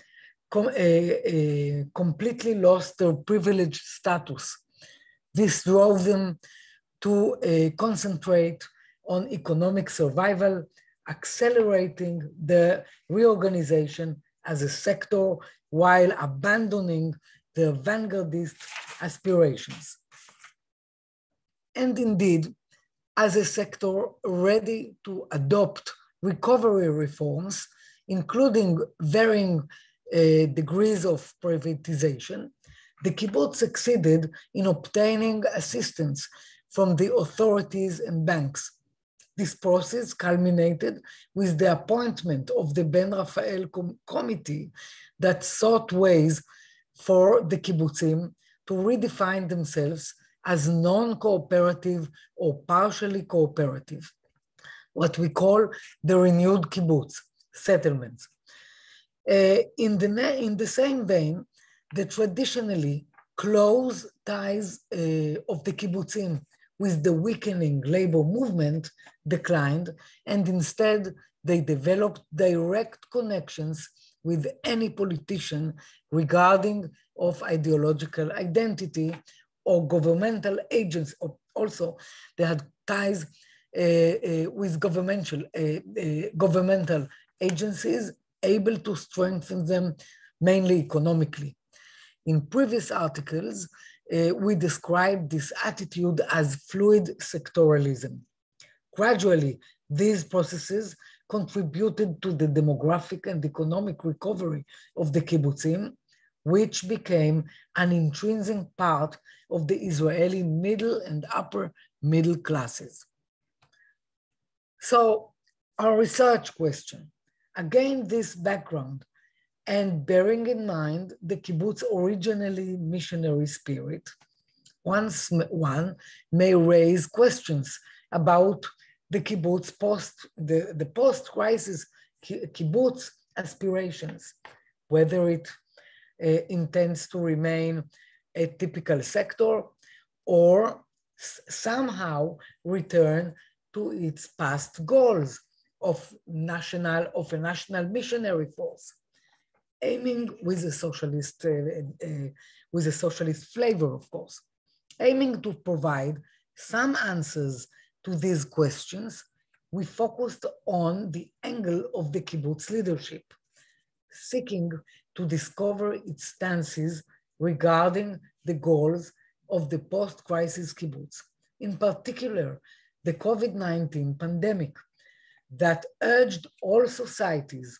completely lost their privileged status. This drove them to concentrate on economic survival, accelerating the reorganization as a sector while abandoning their vanguardist aspirations. And indeed, as a sector ready to adopt recovery reforms, including varying degrees of privatization, the kibbutz succeeded in obtaining assistance from the authorities and banks. This process culminated with the appointment of the Ben-Rafael committee that sought ways for the kibbutzim to redefine themselves as non-cooperative or partially cooperative, what we call the renewed kibbutz settlements. In the same vein, the traditionally close ties of the kibbutzim with the weakening labor movement declined, and instead they developed direct connections with any politician regarding of ideological identity or governmental agents. Also, they had ties with governmental agencies, able to strengthen them mainly economically. In previous articles, we described this attitude as fluid sectoralism. Gradually, these processes contributed to the demographic and economic recovery of the kibbutzim, which became an intrinsic part of the Israeli middle and upper middle classes. So, our research question, against this background, and bearing in mind the kibbutz originally missionary spirit, one may raise questions about the kibbutz the post-crisis kibbutz aspirations, whether it intends to remain a typical sector or somehow return to its past goals of a national missionary force, aiming with a socialist flavor, of course, aiming to provide some answers to these questions. We focused on the angle of the kibbutz leadership, seeking to discover its stances regarding the goals of the post-crisis kibbutz, in particular, the COVID-19 pandemic that urged all societies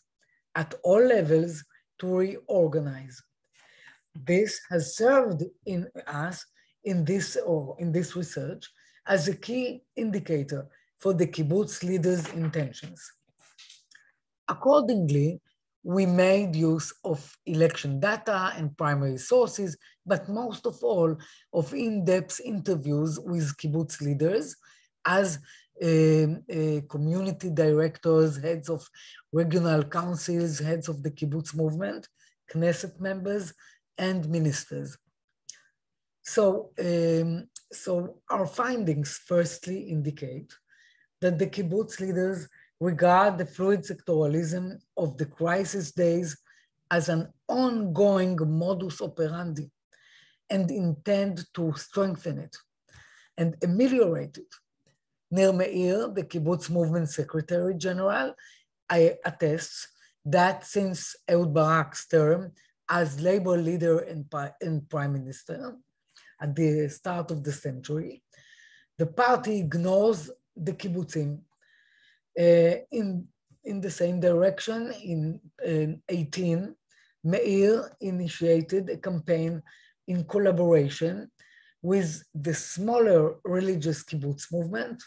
at all levels to reorganize. This has served in this research as a key indicator for the kibbutz leaders' intentions. Accordingly, we made use of election data and primary sources, but most of all of in-depth interviews with kibbutz leaders as community directors, heads of regional councils, heads of the kibbutz movement, Knesset members, and ministers. So our findings firstly indicate that the kibbutz leaders regard the fluid sectoralism of the crisis days as an ongoing modus operandi and intend to strengthen it and ameliorate it. Nir Meir, the kibbutz movement secretary general, attests that since Ehud Barak's term as labor leader and prime minister at the start of the century, the party ignores the kibbutzim. In the same direction, in 18, Meir initiated a campaign in collaboration with the smaller religious kibbutz movement,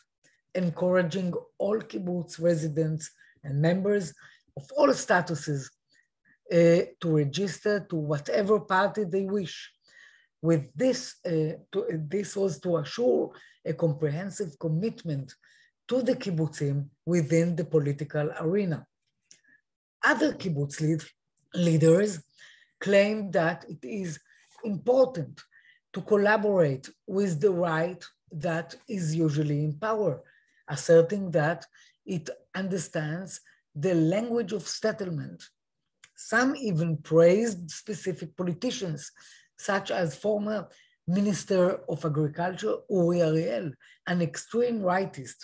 encouraging all kibbutz residents and members of all statuses to register to whatever party they wish. With this, this was to assure a comprehensive commitment to the kibbutzim within the political arena. Other kibbutz leaders claim that it is important to collaborate with the right that is usually in power, asserting that it understands the language of settlement. Some even praised specific politicians, such as former Minister of Agriculture, Uri Ariel, an extreme rightist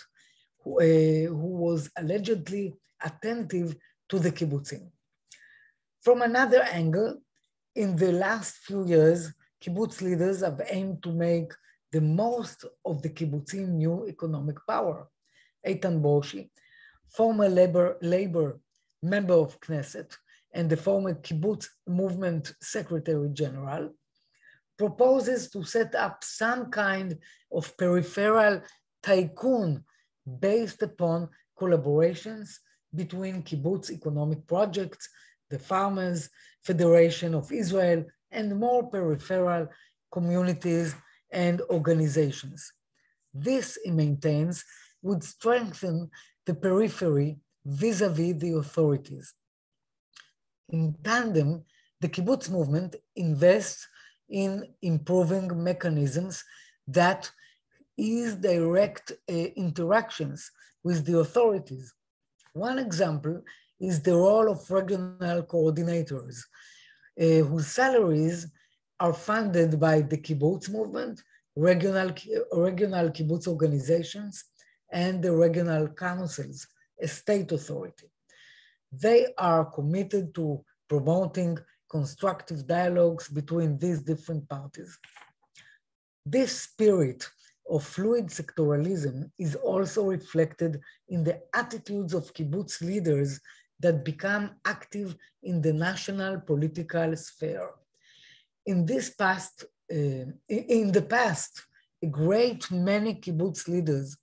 who was allegedly attentive to the kibbutzim. From another angle, in the last few years, kibbutz leaders have aimed to make the most of the kibbutzim new economic power. Eitan Boshi, former labor member of Knesset and the former kibbutz movement secretary general, proposes to set up some kind of peripheral tycoon based upon collaborations between kibbutz economic projects, the Farmers Federation of Israel, and more peripheral communities and organizations. This, he maintains, would strengthen the periphery vis-a-vis the authorities. In tandem, the kibbutz movement invests in improving mechanisms that ease direct interactions with the authorities. One example is the role of regional coordinators, whose salaries are funded by the kibbutz movement, regional kibbutz organizations, and the regional councils, a state authority. They are committed to promoting constructive dialogues between these different parties. This spirit of fluid sectoralism is also reflected in the attitudes of kibbutz leaders that become active in the national political sphere. In the past, a great many kibbutz leaders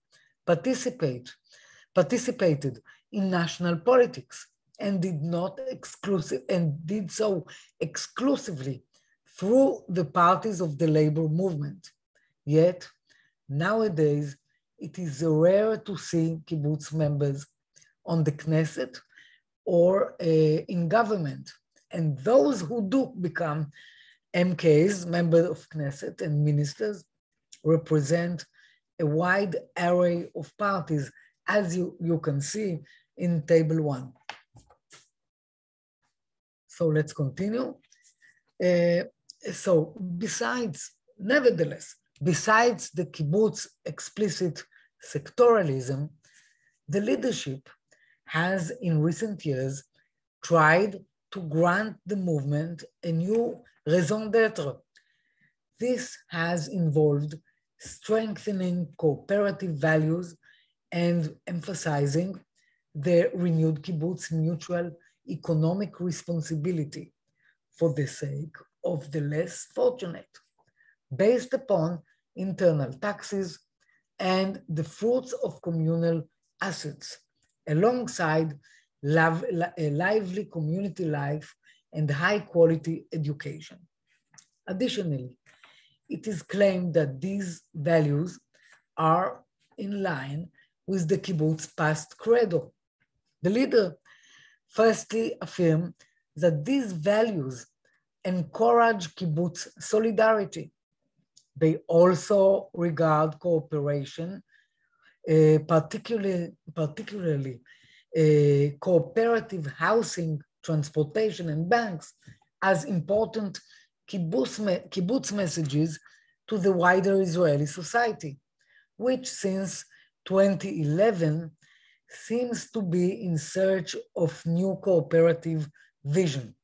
participated in national politics and did so exclusively through the parties of the labor movement. Yet, nowadays, it is rare to see kibbutz members on the Knesset or in government. And those who do become MKs, members of Knesset and ministers, represent a wide array of parties, as you can see in table 1. So let's continue. Nevertheless, besides the kibbutz explicit sectoralism, the leadership has in recent years tried to grant the movement a new raison d'etre. This has involved strengthening cooperative values and emphasizing the renewed kibbutz mutual economic responsibility for the sake of the less fortunate, based upon internal taxes and the fruits of communal assets, alongside a lively community life and high quality education. Additionally, it is claimed that these values are in line with the kibbutz past credo. The leader firstly affirmed that these values encourage kibbutz solidarity. They also regard cooperation, particularly cooperative housing, transportation, and banks as important kibbutz messages to the wider Israeli society, which since 2011 seems to be in search of new cooperative vision.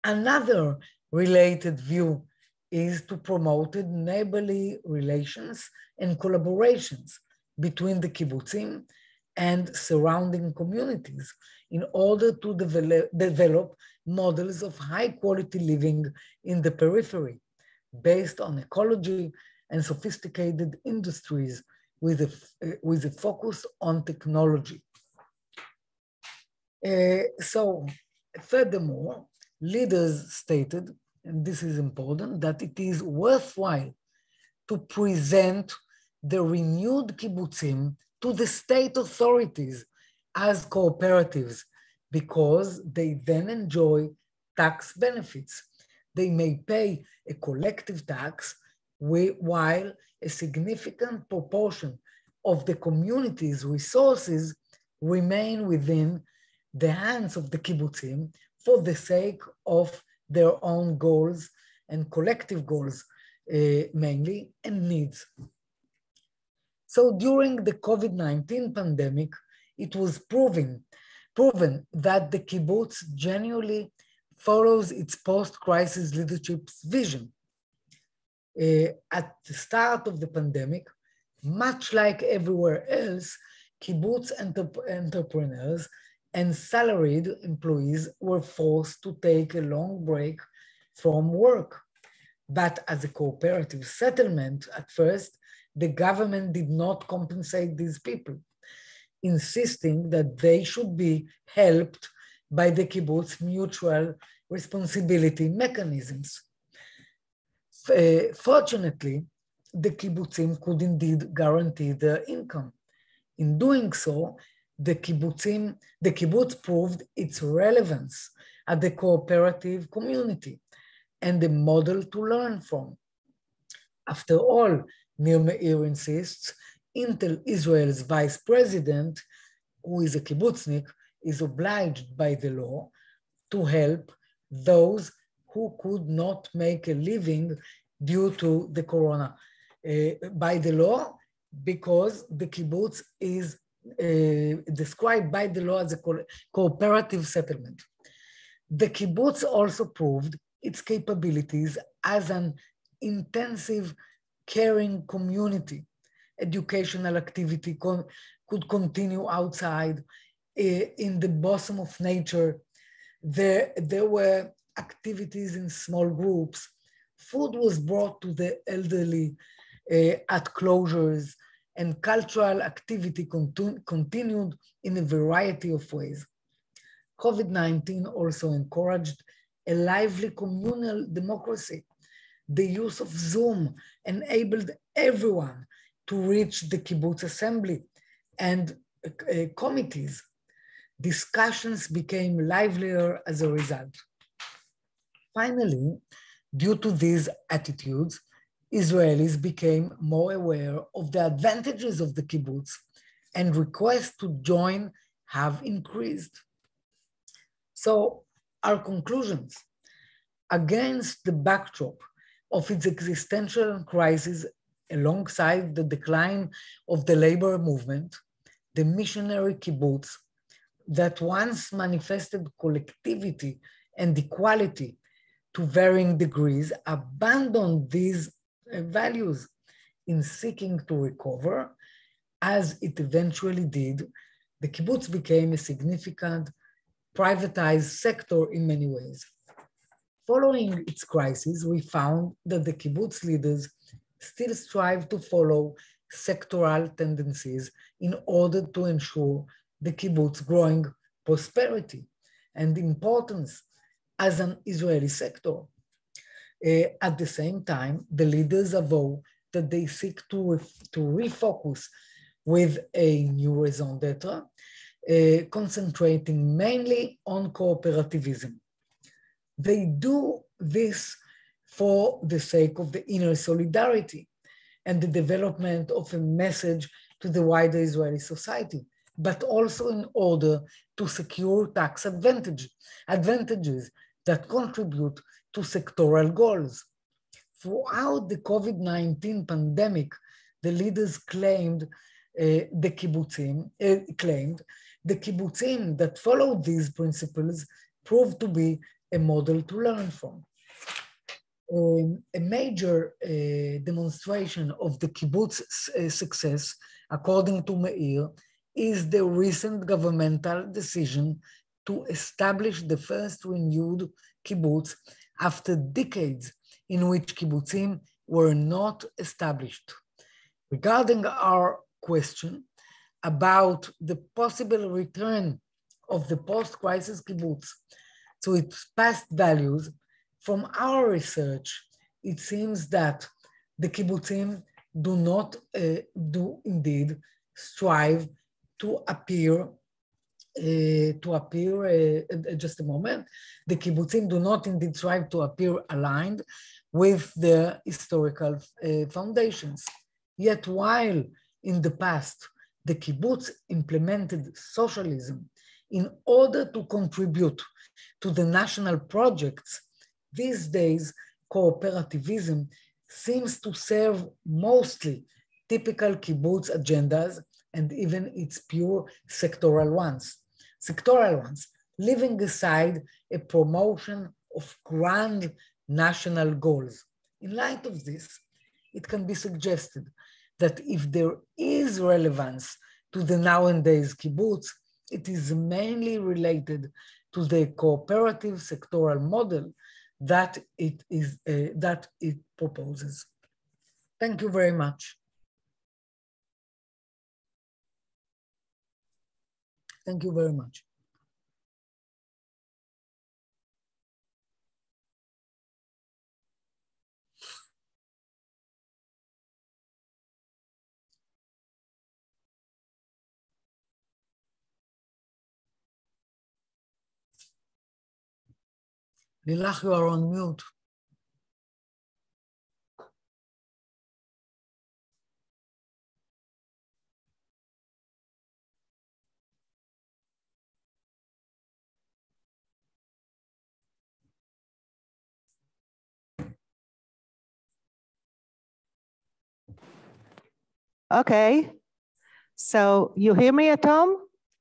Another related view is to promote neighborly relations and collaborations between the kibbutzim and surrounding communities in order to develop models of high quality living in the periphery based on ecology and sophisticated industries with a focus on technology. So furthermore, leaders stated, and this is important, that it is worthwhile to present the renewed kibbutzim to the state authorities as cooperatives because they then enjoy tax benefits. They may pay a collective tax while a significant proportion of the community's resources remain within the hands of the kibbutzim for the sake of their own goals and collective goals mainly, and needs. So during the COVID-19 pandemic, it was proven that the kibbutz genuinely follows its post-crisis leadership's vision. At the start of the pandemic, much like everywhere else, kibbutz entrepreneurs and salaried employees were forced to take a long break from work. But as a cooperative settlement, at first, the government did not compensate these people, insisting that they should be helped by the kibbutz mutual responsibility mechanisms. Fortunately, the kibbutzim could indeed guarantee their income. In doing so, the kibbutz proved its relevance at the cooperative community and a model to learn from. After all, Nir Meir insists, Intel Israel's vice president, who is a kibbutznik, is obliged by the law to help those who could not make a living due to the corona. By the law, because the kibbutz is described by the law as a cooperative settlement. The kibbutz also proved its capabilities as an intensive, caring community. Educational activity could continue outside in the bosom of nature. There were activities in small groups. Food was brought to the elderly at closures, and cultural activity continued in a variety of ways. COVID-19 also encouraged a lively communal democracy. The use of Zoom enabled everyone to reach the kibbutz assembly and committees. Discussions became livelier as a result. Finally, due to these attitudes, Israelis became more aware of the advantages of the kibbutz, and requests to join have increased. So our conclusions: against the backdrop of its existential crisis alongside the decline of the labor movement, the missionary kibbutz that once manifested collectivity and equality to varying degrees abandoned these values in seeking to recover. As it eventually did, the kibbutz became a significant privatized sector in many ways. Following its crisis, we found that the kibbutz leaders still strive to follow sectoral tendencies in order to ensure the kibbutz growing prosperity and importance as an Israeli sector. At the same time, the leaders avow that they seek to refocus with a new raison d'etre concentrating mainly on cooperativism. They do this for the sake of the inner solidarity and the development of a message to the wider Israeli society, but also in order to secure tax advantages that contribute to sectoral goals. Throughout the COVID-19 pandemic, the leaders claimed the kibbutzim that followed these principles proved to be a model to learn from. A major demonstration of the kibbutz success, according to Meir, is the recent governmental decision to establish the first renewed kibbutz after decades in which kibbutzim were not established. Regarding our question about the possible return of the post-crisis kibbutz to its past values, from our research, it seems that the kibbutzim do not indeed strive to appear, just a moment, the kibbutzim do not indeed strive to appear aligned with their historical foundations. Yet while in the past, the kibbutz implemented socialism in order to contribute to the national projects, these days, cooperativism seems to serve mostly typical kibbutz agendas and even its pure sectoral ones, leaving aside a promotion of grand national goals. In light of this, it can be suggested that if there is relevance to the nowadays kibbutz, it is mainly related to the cooperative sectoral model that it proposes. Thank you very much. Thank you very much. Lilach, you are on mute. Okay, so you hear me at home?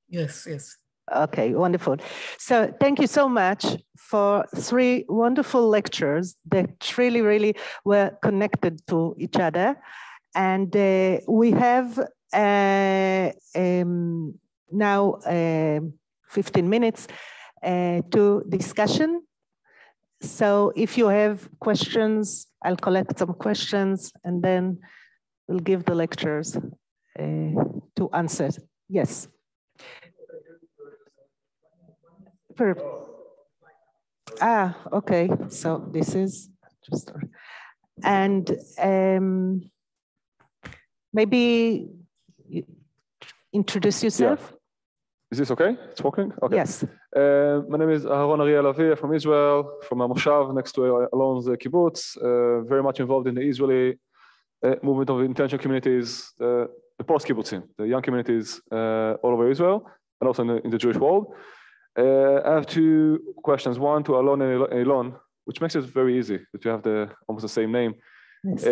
Yes, yes. Okay, wonderful. So thank you so much for 3 wonderful lectures that really, really were connected to each other. And we have now 15 minutes to discussion. So if you have questions, I'll collect some questions and then we'll give the lectures to answer. Yes. Okay. So this is just, and maybe introduce yourself. Yeah. Is this okay? It's working? Okay. Yes. My name is Aharon Ariel Avi from Israel, from Moshav next to Alon's kibbutz. Very much involved in the Israeli movement of intentional communities, the post-kibbutzim, the young communities all over Israel, and also in the Jewish world. I have 2 questions. One to Alon and Eilon, which makes it very easy that you have almost the same name. Yes.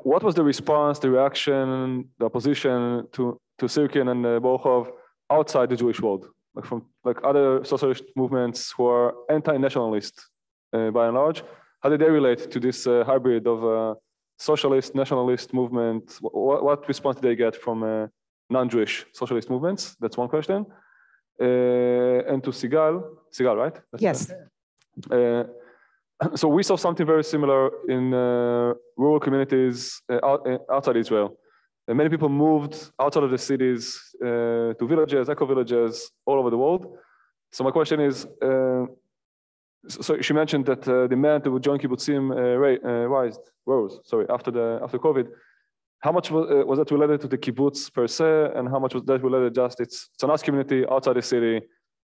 What was the response, the reaction, the opposition to Syrkin and Bochov outside the Jewish world, like from other socialist movements who are anti-nationalist by and large? How did they relate to this hybrid of socialist, nationalist movement? What response did they get from non-Jewish socialist movements? That's one question. And to Sigal, right? That's yes. So we saw something very similar in rural communities outside Israel. Many people moved outside of the cities to villages, eco-villages all over the world. So my question is, so she mentioned that demand to join kibbutzim rose after COVID. how much was that related to the kibbutz per se, and how much was that related just, it's a nice community outside the city.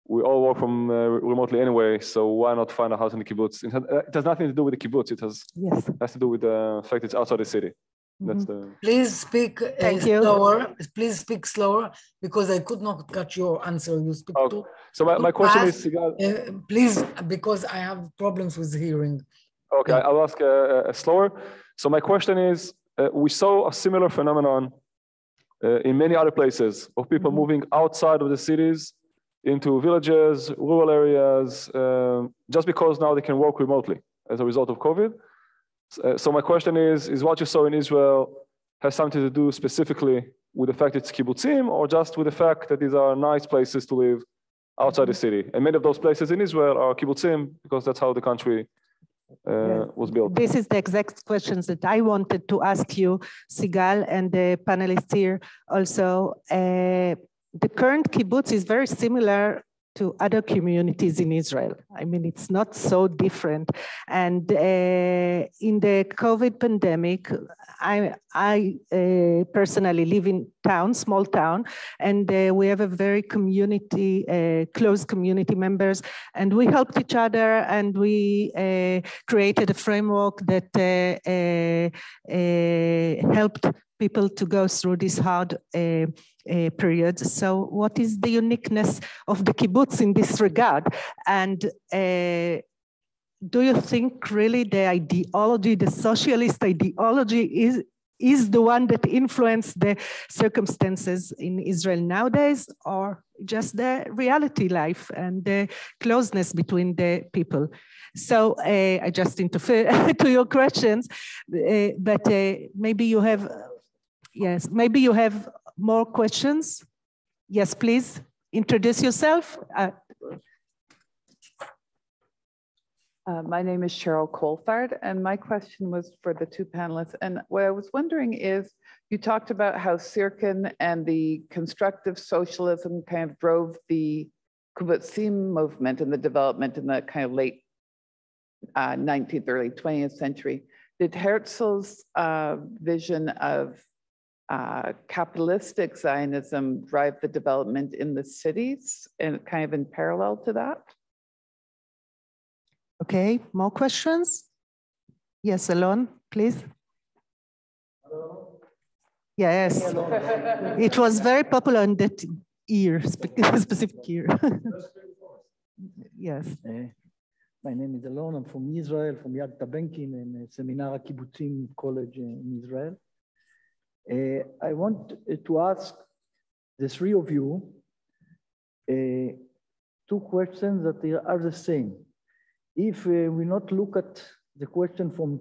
We all work from remotely anyway, so why not find a house in the kibbutz? It has nothing to do with the kibbutz. It has, has to do with the fact it's outside the city. That's the... Please speak slower. Please speak slower, because I could not catch your answer. You speak too. So my question is, Sigal, please, because I have problems with hearing. Okay, I'll ask slower. So my question is, we saw a similar phenomenon in many other places of people moving outside of the cities into villages, rural areas, just because now they can work remotely as a result of COVID. So my question is what you saw in Israel has something to do specifically with the fact it's kibbutzim, or just with the fact that these are nice places to live outside the city? And many of those places in Israel are kibbutzim because that's how the country was built. This is the exact questions that I wanted to ask you, Sigal, and the panelists here also. The current kibbutz is very similar to other communities in Israel. I mean, it's not so different. And in the COVID pandemic, I personally live in town, small town, and we have a very close community members, and we helped each other, and we created a framework that helped people to go through this hard period. So what is the uniqueness of the kibbutz in this regard? And do you think really the ideology, the socialist ideology is the one that influenced the circumstances in Israel nowadays, or just the reality life and the closeness between the people? So I just interfere to your questions, but maybe you have, yes, maybe you have more questions. Yes, please introduce yourself. My name is Cheryl Coulthard, and my question was for the two panelists. And what I was wondering is, you talked about how Syrkin and the constructive socialism kind of drove the kibbutzim movement and the development in the kind of late 19th, early 20th century. Did Herzl's vision of capitalistic Zionism drive the development in the cities and kind of in parallel to that? Okay, more questions? Yes, Alon, please. Hello. Yes, it was very popular in that year, specific year. Yes. My name is Alon, I'm from Israel, from Yad Tabenkin and Seminar Kibbutzim College in Israel. I want to ask the three of you two questions that are the same. If we not look at the question from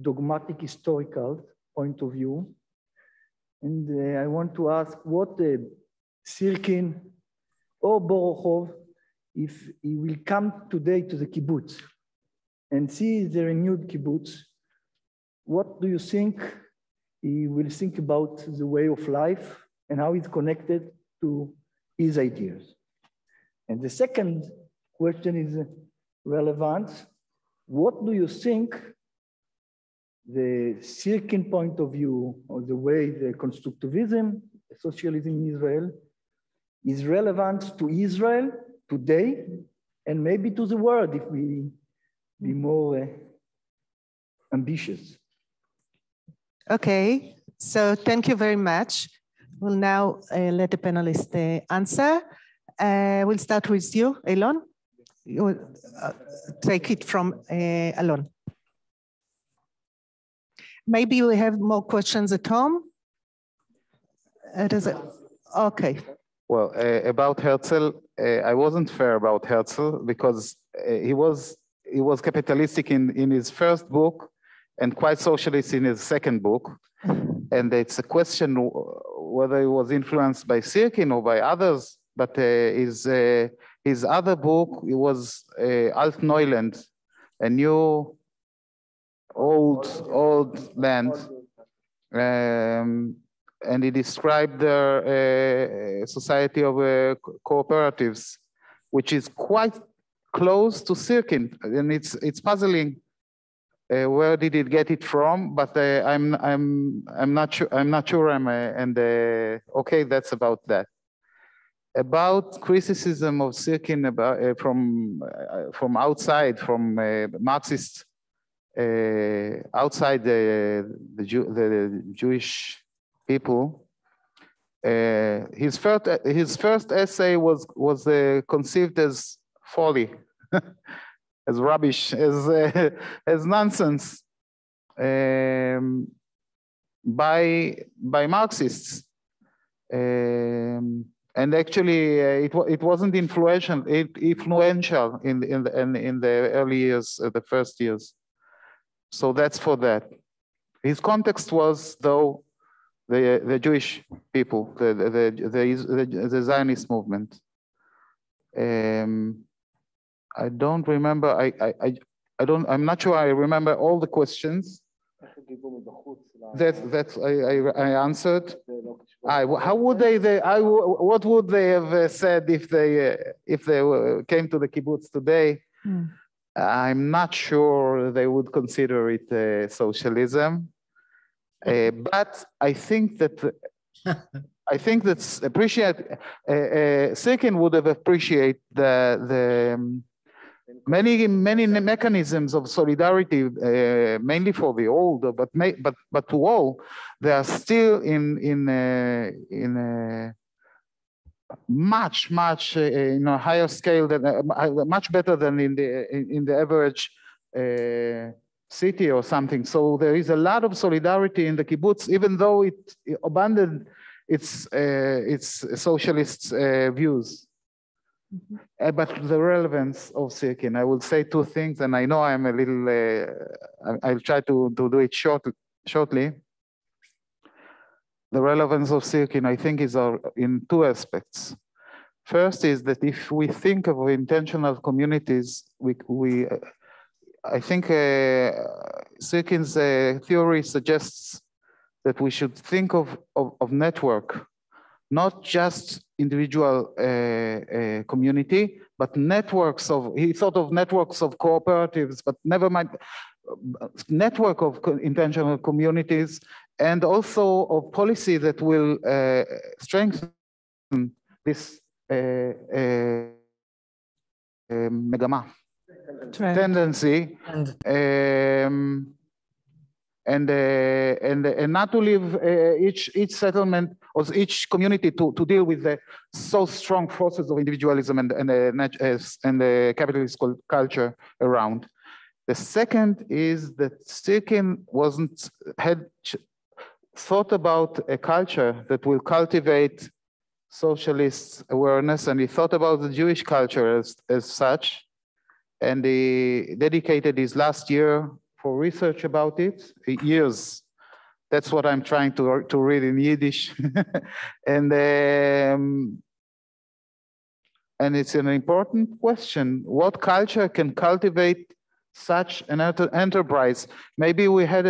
dogmatic historical point of view, and I want to ask what Syrkin or Borochov, if he will come today to the kibbutz and see the renewed kibbutz, what do you think he will think about the way of life and how it's connected to his ideas? And the second question is relevant. What do you think the Syrkin point of view, or the way the constructivism, the socialism in Israel, is relevant to Israel today, and maybe to the world if we be more ambitious? Okay, so thank you very much. We'll now let the panelists answer. We'll start with you, Eilon. You take it from Alon. Maybe we have more questions at home. Okay. Well, about Herzl, I wasn't fair about Herzl because he was capitalistic in his first book and quite socialist in his second book. And it's a question whether he was influenced by Syrkin or by others, but his other book, it was Alt Neuland, a new old land. And he described the society of cooperatives, which is quite close to Syrkin. And it's puzzling where did it get it from? But I'm not sure. I'm not sure. Okay, that's about that. About criticism of Syrkin about from outside, from Marxist outside the Jewish people. His first essay was conceived as folly, as rubbish, as nonsense by Marxists, and actually it wasn't influential in the early years, the first years. So that's for that. His context was, though, the Jewish people, the Zionist movement. I don't remember. I'm not sure I remember all the questions. That's I answered. How would what would they have said if they came to the kibbutz today? I'm not sure they would consider it socialism. But I think that Syrkin would have appreciated the many mechanisms of solidarity, mainly for the old, but to all, they are still in a much higher scale than much better than in the average city or something. So there is a lot of solidarity in the kibbutz, even though it abandoned its socialist views. But the relevance of Syrkin, I will say two things, and I know I'm a little. I'll try to do it shortly. The relevance of Syrkin, I think, is in two aspects. First is that if we think of intentional communities, I think Syrkin's theory suggests that we should think of network, not just individual community, but networks of, he thought of networks of cooperatives, but never mind, network of intentional communities, and also of policy that will strengthen this megama. Tendency, and not to leave each settlement or each community to deal with the so strong forces of individualism and the capitalist culture around. The second is that Syrkin had thought about a culture that will cultivate socialist awareness, and he thought about the Jewish culture as such. And he dedicated his last year for research about it, years. That's what I'm trying to read in Yiddish. And it's an important question. What culture can cultivate such an enterprise? Maybe we had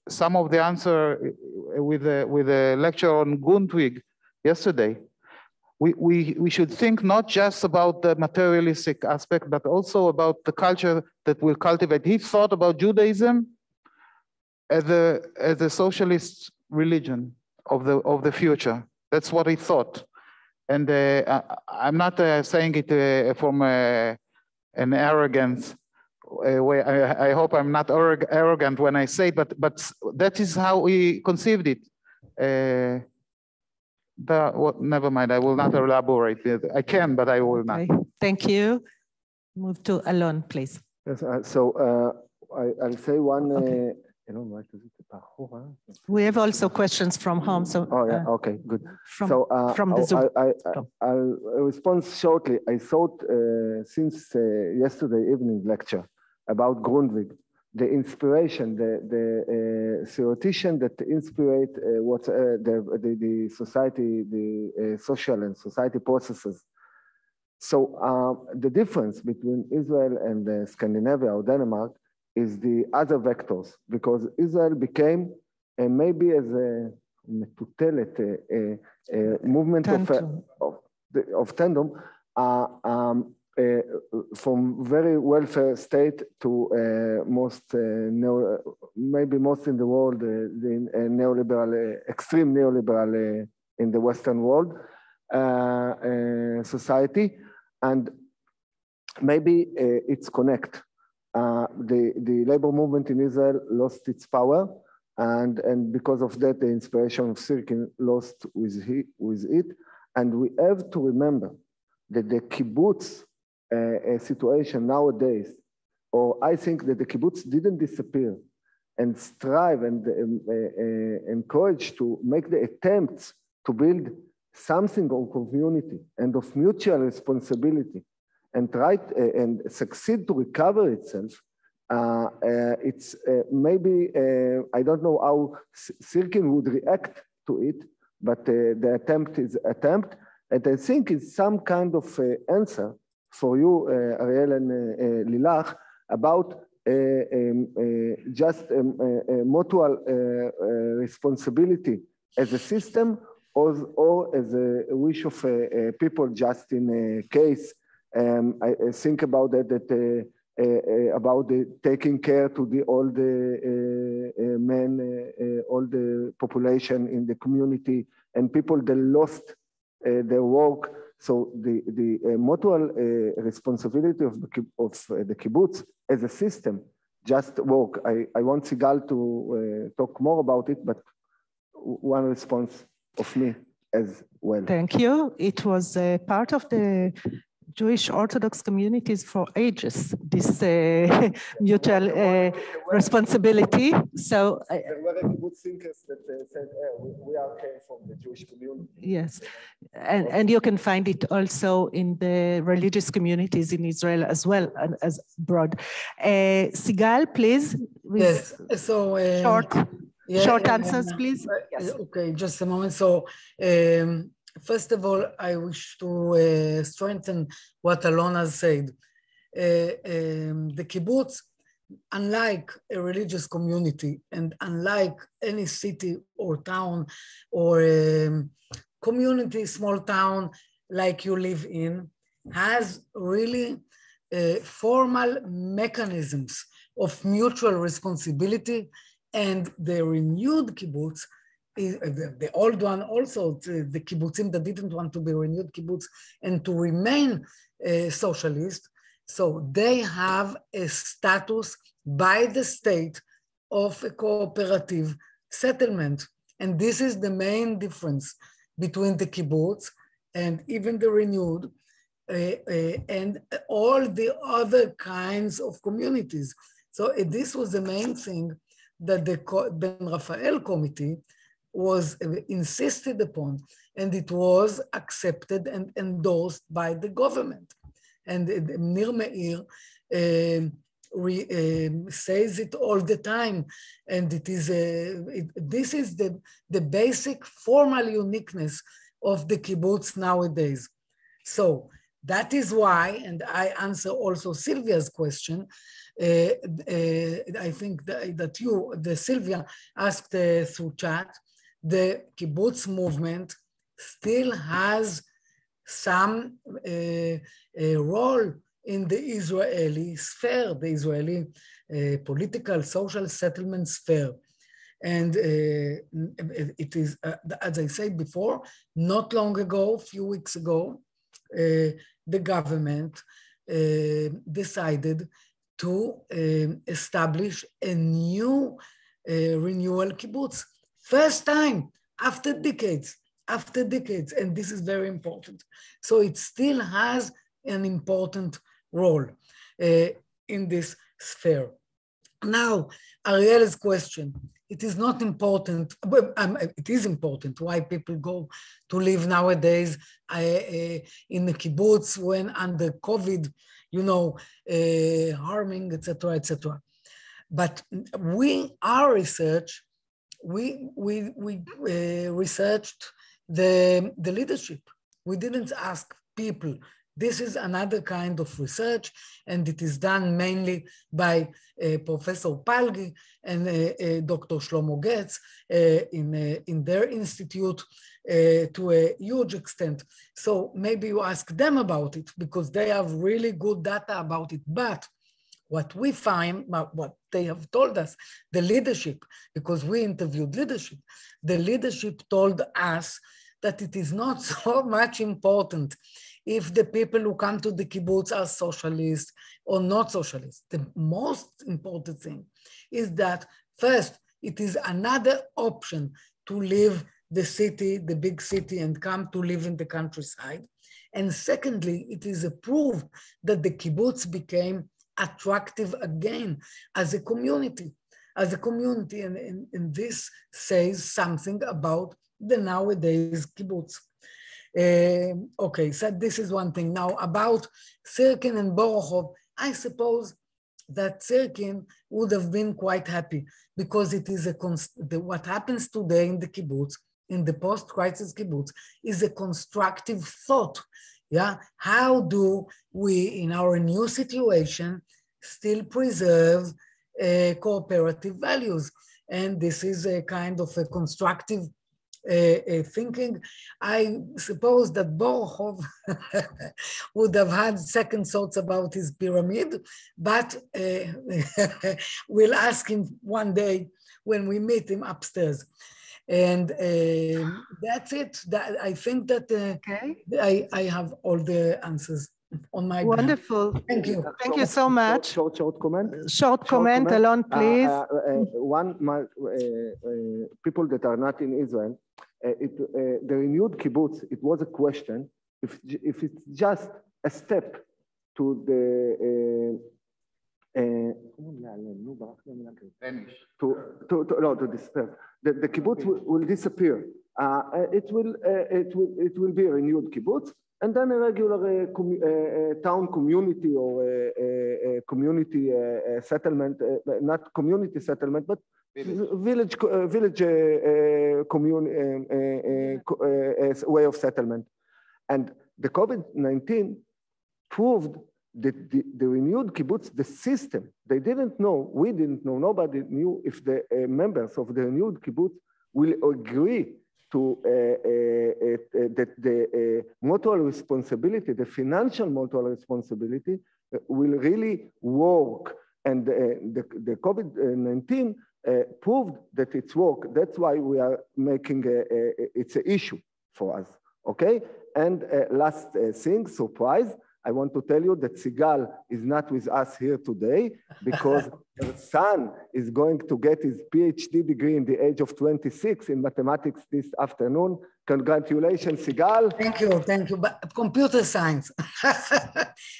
some of the answer with a lecture on Grundtvig yesterday. We should think not just about the materialistic aspect, but also about the culture that will cultivate. He thought about Judaism as a socialist religion of the future. That's what he thought. And I'm not saying it from an arrogant way. I hope I'm not arrogant when I say, but that is how he conceived it. Never mind, I will not elaborate. I can, but I will not. Thank you. Move to Alon, please. Yes, I'll say one. Okay. We have also questions from home. So, oh, yeah, okay, good. From the Zoom. I'll respond shortly. I thought since yesterday evening lecture about Grundtvig, the inspiration, the theoretician that inspired what the society, the social and society processes. So the difference between Israel and Scandinavia or Denmark is the other vectors, because Israel became maybe as a movement of tandem, from very welfare state to maybe most in the world, the neoliberal, extreme neoliberal in the Western world society, and maybe it's connect. The labor movement in Israel lost its power, and because of that, the inspiration of Syrkin lost with it. And we have to remember that the kibbutz situation nowadays, or I think that the kibbutz didn't disappear, and strive and encourage to make the attempts to build something of community and of mutual responsibility, and try and succeed to recover itself. It's maybe, I don't know how Syrkin would react to it, but the attempt is attempt. And I think it's some kind of answer for you, Ariel and Lilach, about just mutual responsibility as a system, or as a wish of people just in a case. I think about that, about the taking care to all the men, all the population in the community, and people that lost their work. So the mutual responsibility of the kibbutz as a system just work. I want Sigal to talk more about it, but one response of me as well. Thank you. It was part of the Jewish Orthodox communities for ages, this mutual responsibility. So there were kibbutz thinkers that said, we are came from the Jewish community. Yes, and you can find it also in the religious communities in Israel as well as abroad. Sigal, please. Yes, so short answers, please. Yes. Okay, just a moment. So first of all, I wish to strengthen what Alon has said. The kibbutz, unlike a religious community and unlike any city or town or community, small town like you live in, has really formal mechanisms of mutual responsibility, and the renewed kibbutz, the old one also, the kibbutzim that didn't want to be renewed kibbutz and to remain socialist. So they have a status by the state of a cooperative settlement. And this is the main difference between the kibbutz and even the renewed and all the other kinds of communities. So this was the main thing that the Ben-Rafael committee was insisted upon, and it was accepted and endorsed by the government. And Nir Meir says it all the time, and it is this is the basic formal uniqueness of the kibbutz nowadays. So that is why, and I answer also Sylvia's question. I think that Sylvia asked through chat, the kibbutz movement still has some role in the Israeli sphere, the Israeli political, social settlement sphere. And it is, as I said before, not long ago, a few weeks ago, the government decided to establish a new renewal kibbutz. First time after decades, and this is very important. So it still has an important role in this sphere. Now, Ariel's question, it is not important, it is important why people go to live nowadays in the kibbutz when under COVID, you know, harming, etc., etc. But our research, we researched the leadership. We didn't ask people This is another kind of research, and it is done mainly by Professor Palgi and Dr. Shlomo Getz in their institute to a huge extent. So maybe you ask them about it because they have really good data about it. But what we find, what they have told us, the leadership, because we interviewed leadership, the leadership told us that it is not so much important if the people who come to the kibbutz are socialists or not socialists. The most important thing is that first, it is another option to leave the city, the big city, and come to live in the countryside. And secondly, it is a proof that the kibbutz became attractive again as a community, and this says something about the nowadays kibbutz. Okay, so this is one thing. Now about Syrkin and Borochov, I suppose that Syrkin would have been quite happy because it is what happens today in the kibbutz, in the post-crisis kibbutz, is a constructive thought. Yeah, how do we, in our new situation, still preserve cooperative values? And this is a kind of a constructive thinking. I suppose that Borochov would have had second thoughts about his pyramid, but we'll ask him one day when we meet him upstairs. And that's it. I think that okay. I have all the answers on my wonderful behalf. Thank you. Thank you so much. Short comment. Short comment, Alon, please. People that are not in Israel, the renewed kibbutz, it was a question if it's just a step to the to disappear. The kibbutz will disappear. It will be a renewed kibbutz, and then a regular town community or a community settlement, not community settlement, but village way of settlement. And the COVID-19 proved that the renewed kibbutz, the system, they didn't know, we didn't know, nobody knew if the members of the renewed kibbutz will agree to that the mutual responsibility, the financial mutual responsibility will really work. And the COVID-19 proved that it's work. That's why we are making it's an issue for us, okay? And last thing, surprise, I want to tell you that Sigal is not with us here today because her son is going to get his PhD degree in the age of 26 in mathematics this afternoon. Congratulations, Sigal. Thank you, but computer science.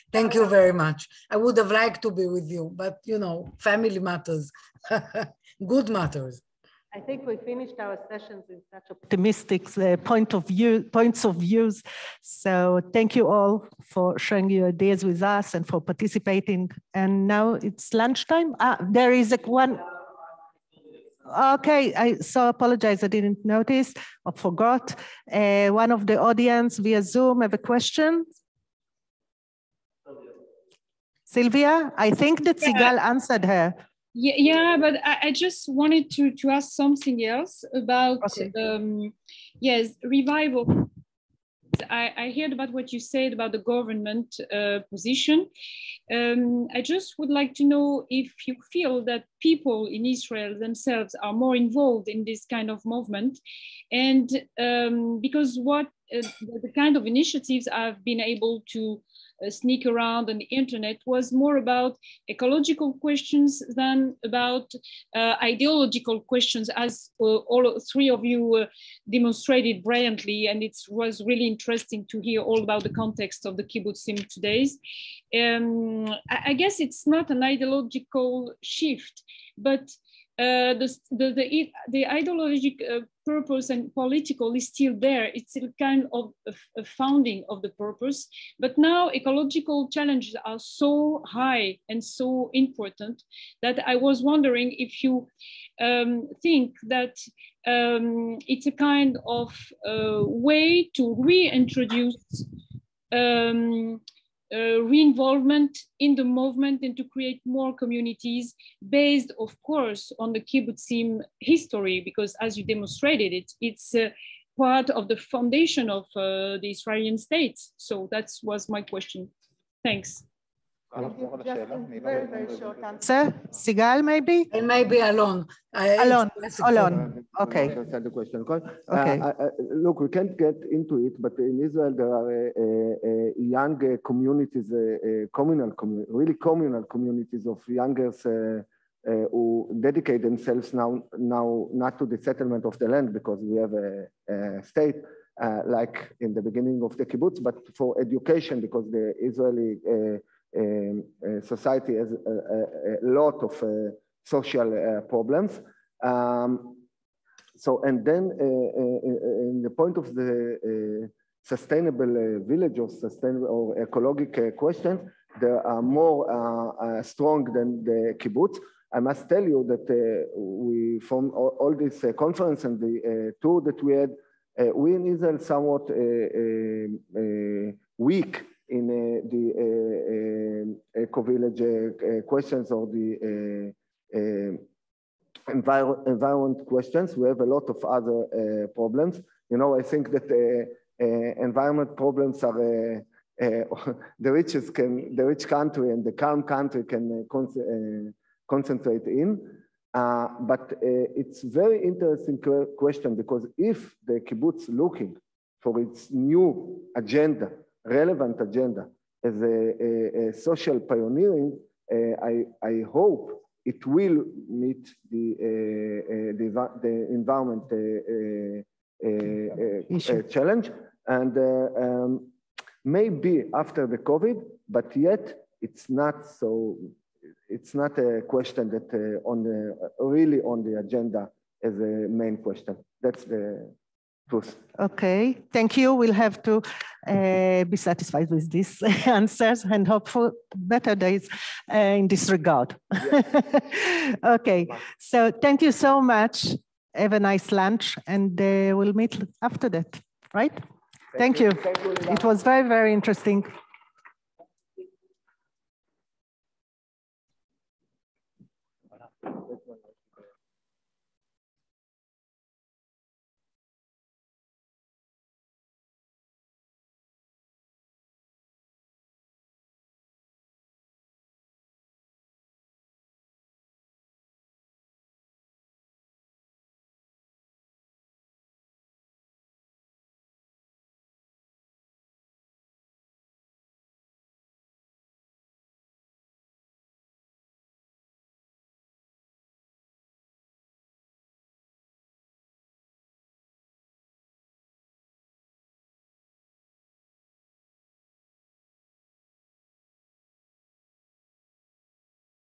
Thank you very much. I would have liked to be with you, but you know, family matters, good matters. I think we finished our sessions in such optimistic points of views. So thank you all for sharing your ideas with us and for participating. And now it's lunchtime. There is one. Okay, I so apologize. I didn't notice or forgot. One of the audience via Zoom have a question. Sylvia, I think that Sigal answered her. Yeah, but I just wanted to ask something else about, yes, revival. I heard about what you said about the government position. I just would like to know if you feel that people in Israel themselves are more involved in this kind of movement, and because what the kind of initiatives I've been able to sneak around on the internet was more about ecological questions than about ideological questions, as all three of you demonstrated brilliantly, and it was really interesting to hear all about the context of the kibbutzim today. I guess it's not an ideological shift, but the ideological purpose and political is still there. It's still kind of a founding of the purpose. But now ecological challenges are so high and so important that I was wondering if you think that it's a kind of way to reintroduce re-involvement in the movement and to create more communities based, of course, on the kibbutzim history, because as you demonstrated, it's part of the foundation of the Israeli state. So that was my question. Thanks. Very, very short answer. Sigal, maybe? And maybe Alon. Alon. Okay. The question. Okay. Look, we can't get into it, but in Israel there are young communities, really communal communities of youngers who dedicate themselves now not to the settlement of the land because we have a state like in the beginning of the kibbutz, but for education because the Israeli society has a lot of social problems. So, and then in the point of the sustainable village or sustainable or ecologic questions, they are more strong than the kibbutz. I must tell you that we, from all this conference and the tour that we had, we in Israel somewhat weak in the eco-village questions or the environment questions. We have a lot of other problems. You know, I think that environment problems are the rich country and the calm country can concentrate in. But it's very interesting question because if the kibbutz looking for its new agenda, relevant agenda as a social pioneering, I hope it will meet the environment challenge. And maybe after the COVID, but yet it's not so. It's not a question that really on the agenda as a main question. That's the truth. Okay, thank you. We'll have to be satisfied with these answers and hope for better days in this regard. Yeah. Okay, so thank you so much. Have a nice lunch and we'll meet after that, right? Thank you. It was very, very interesting.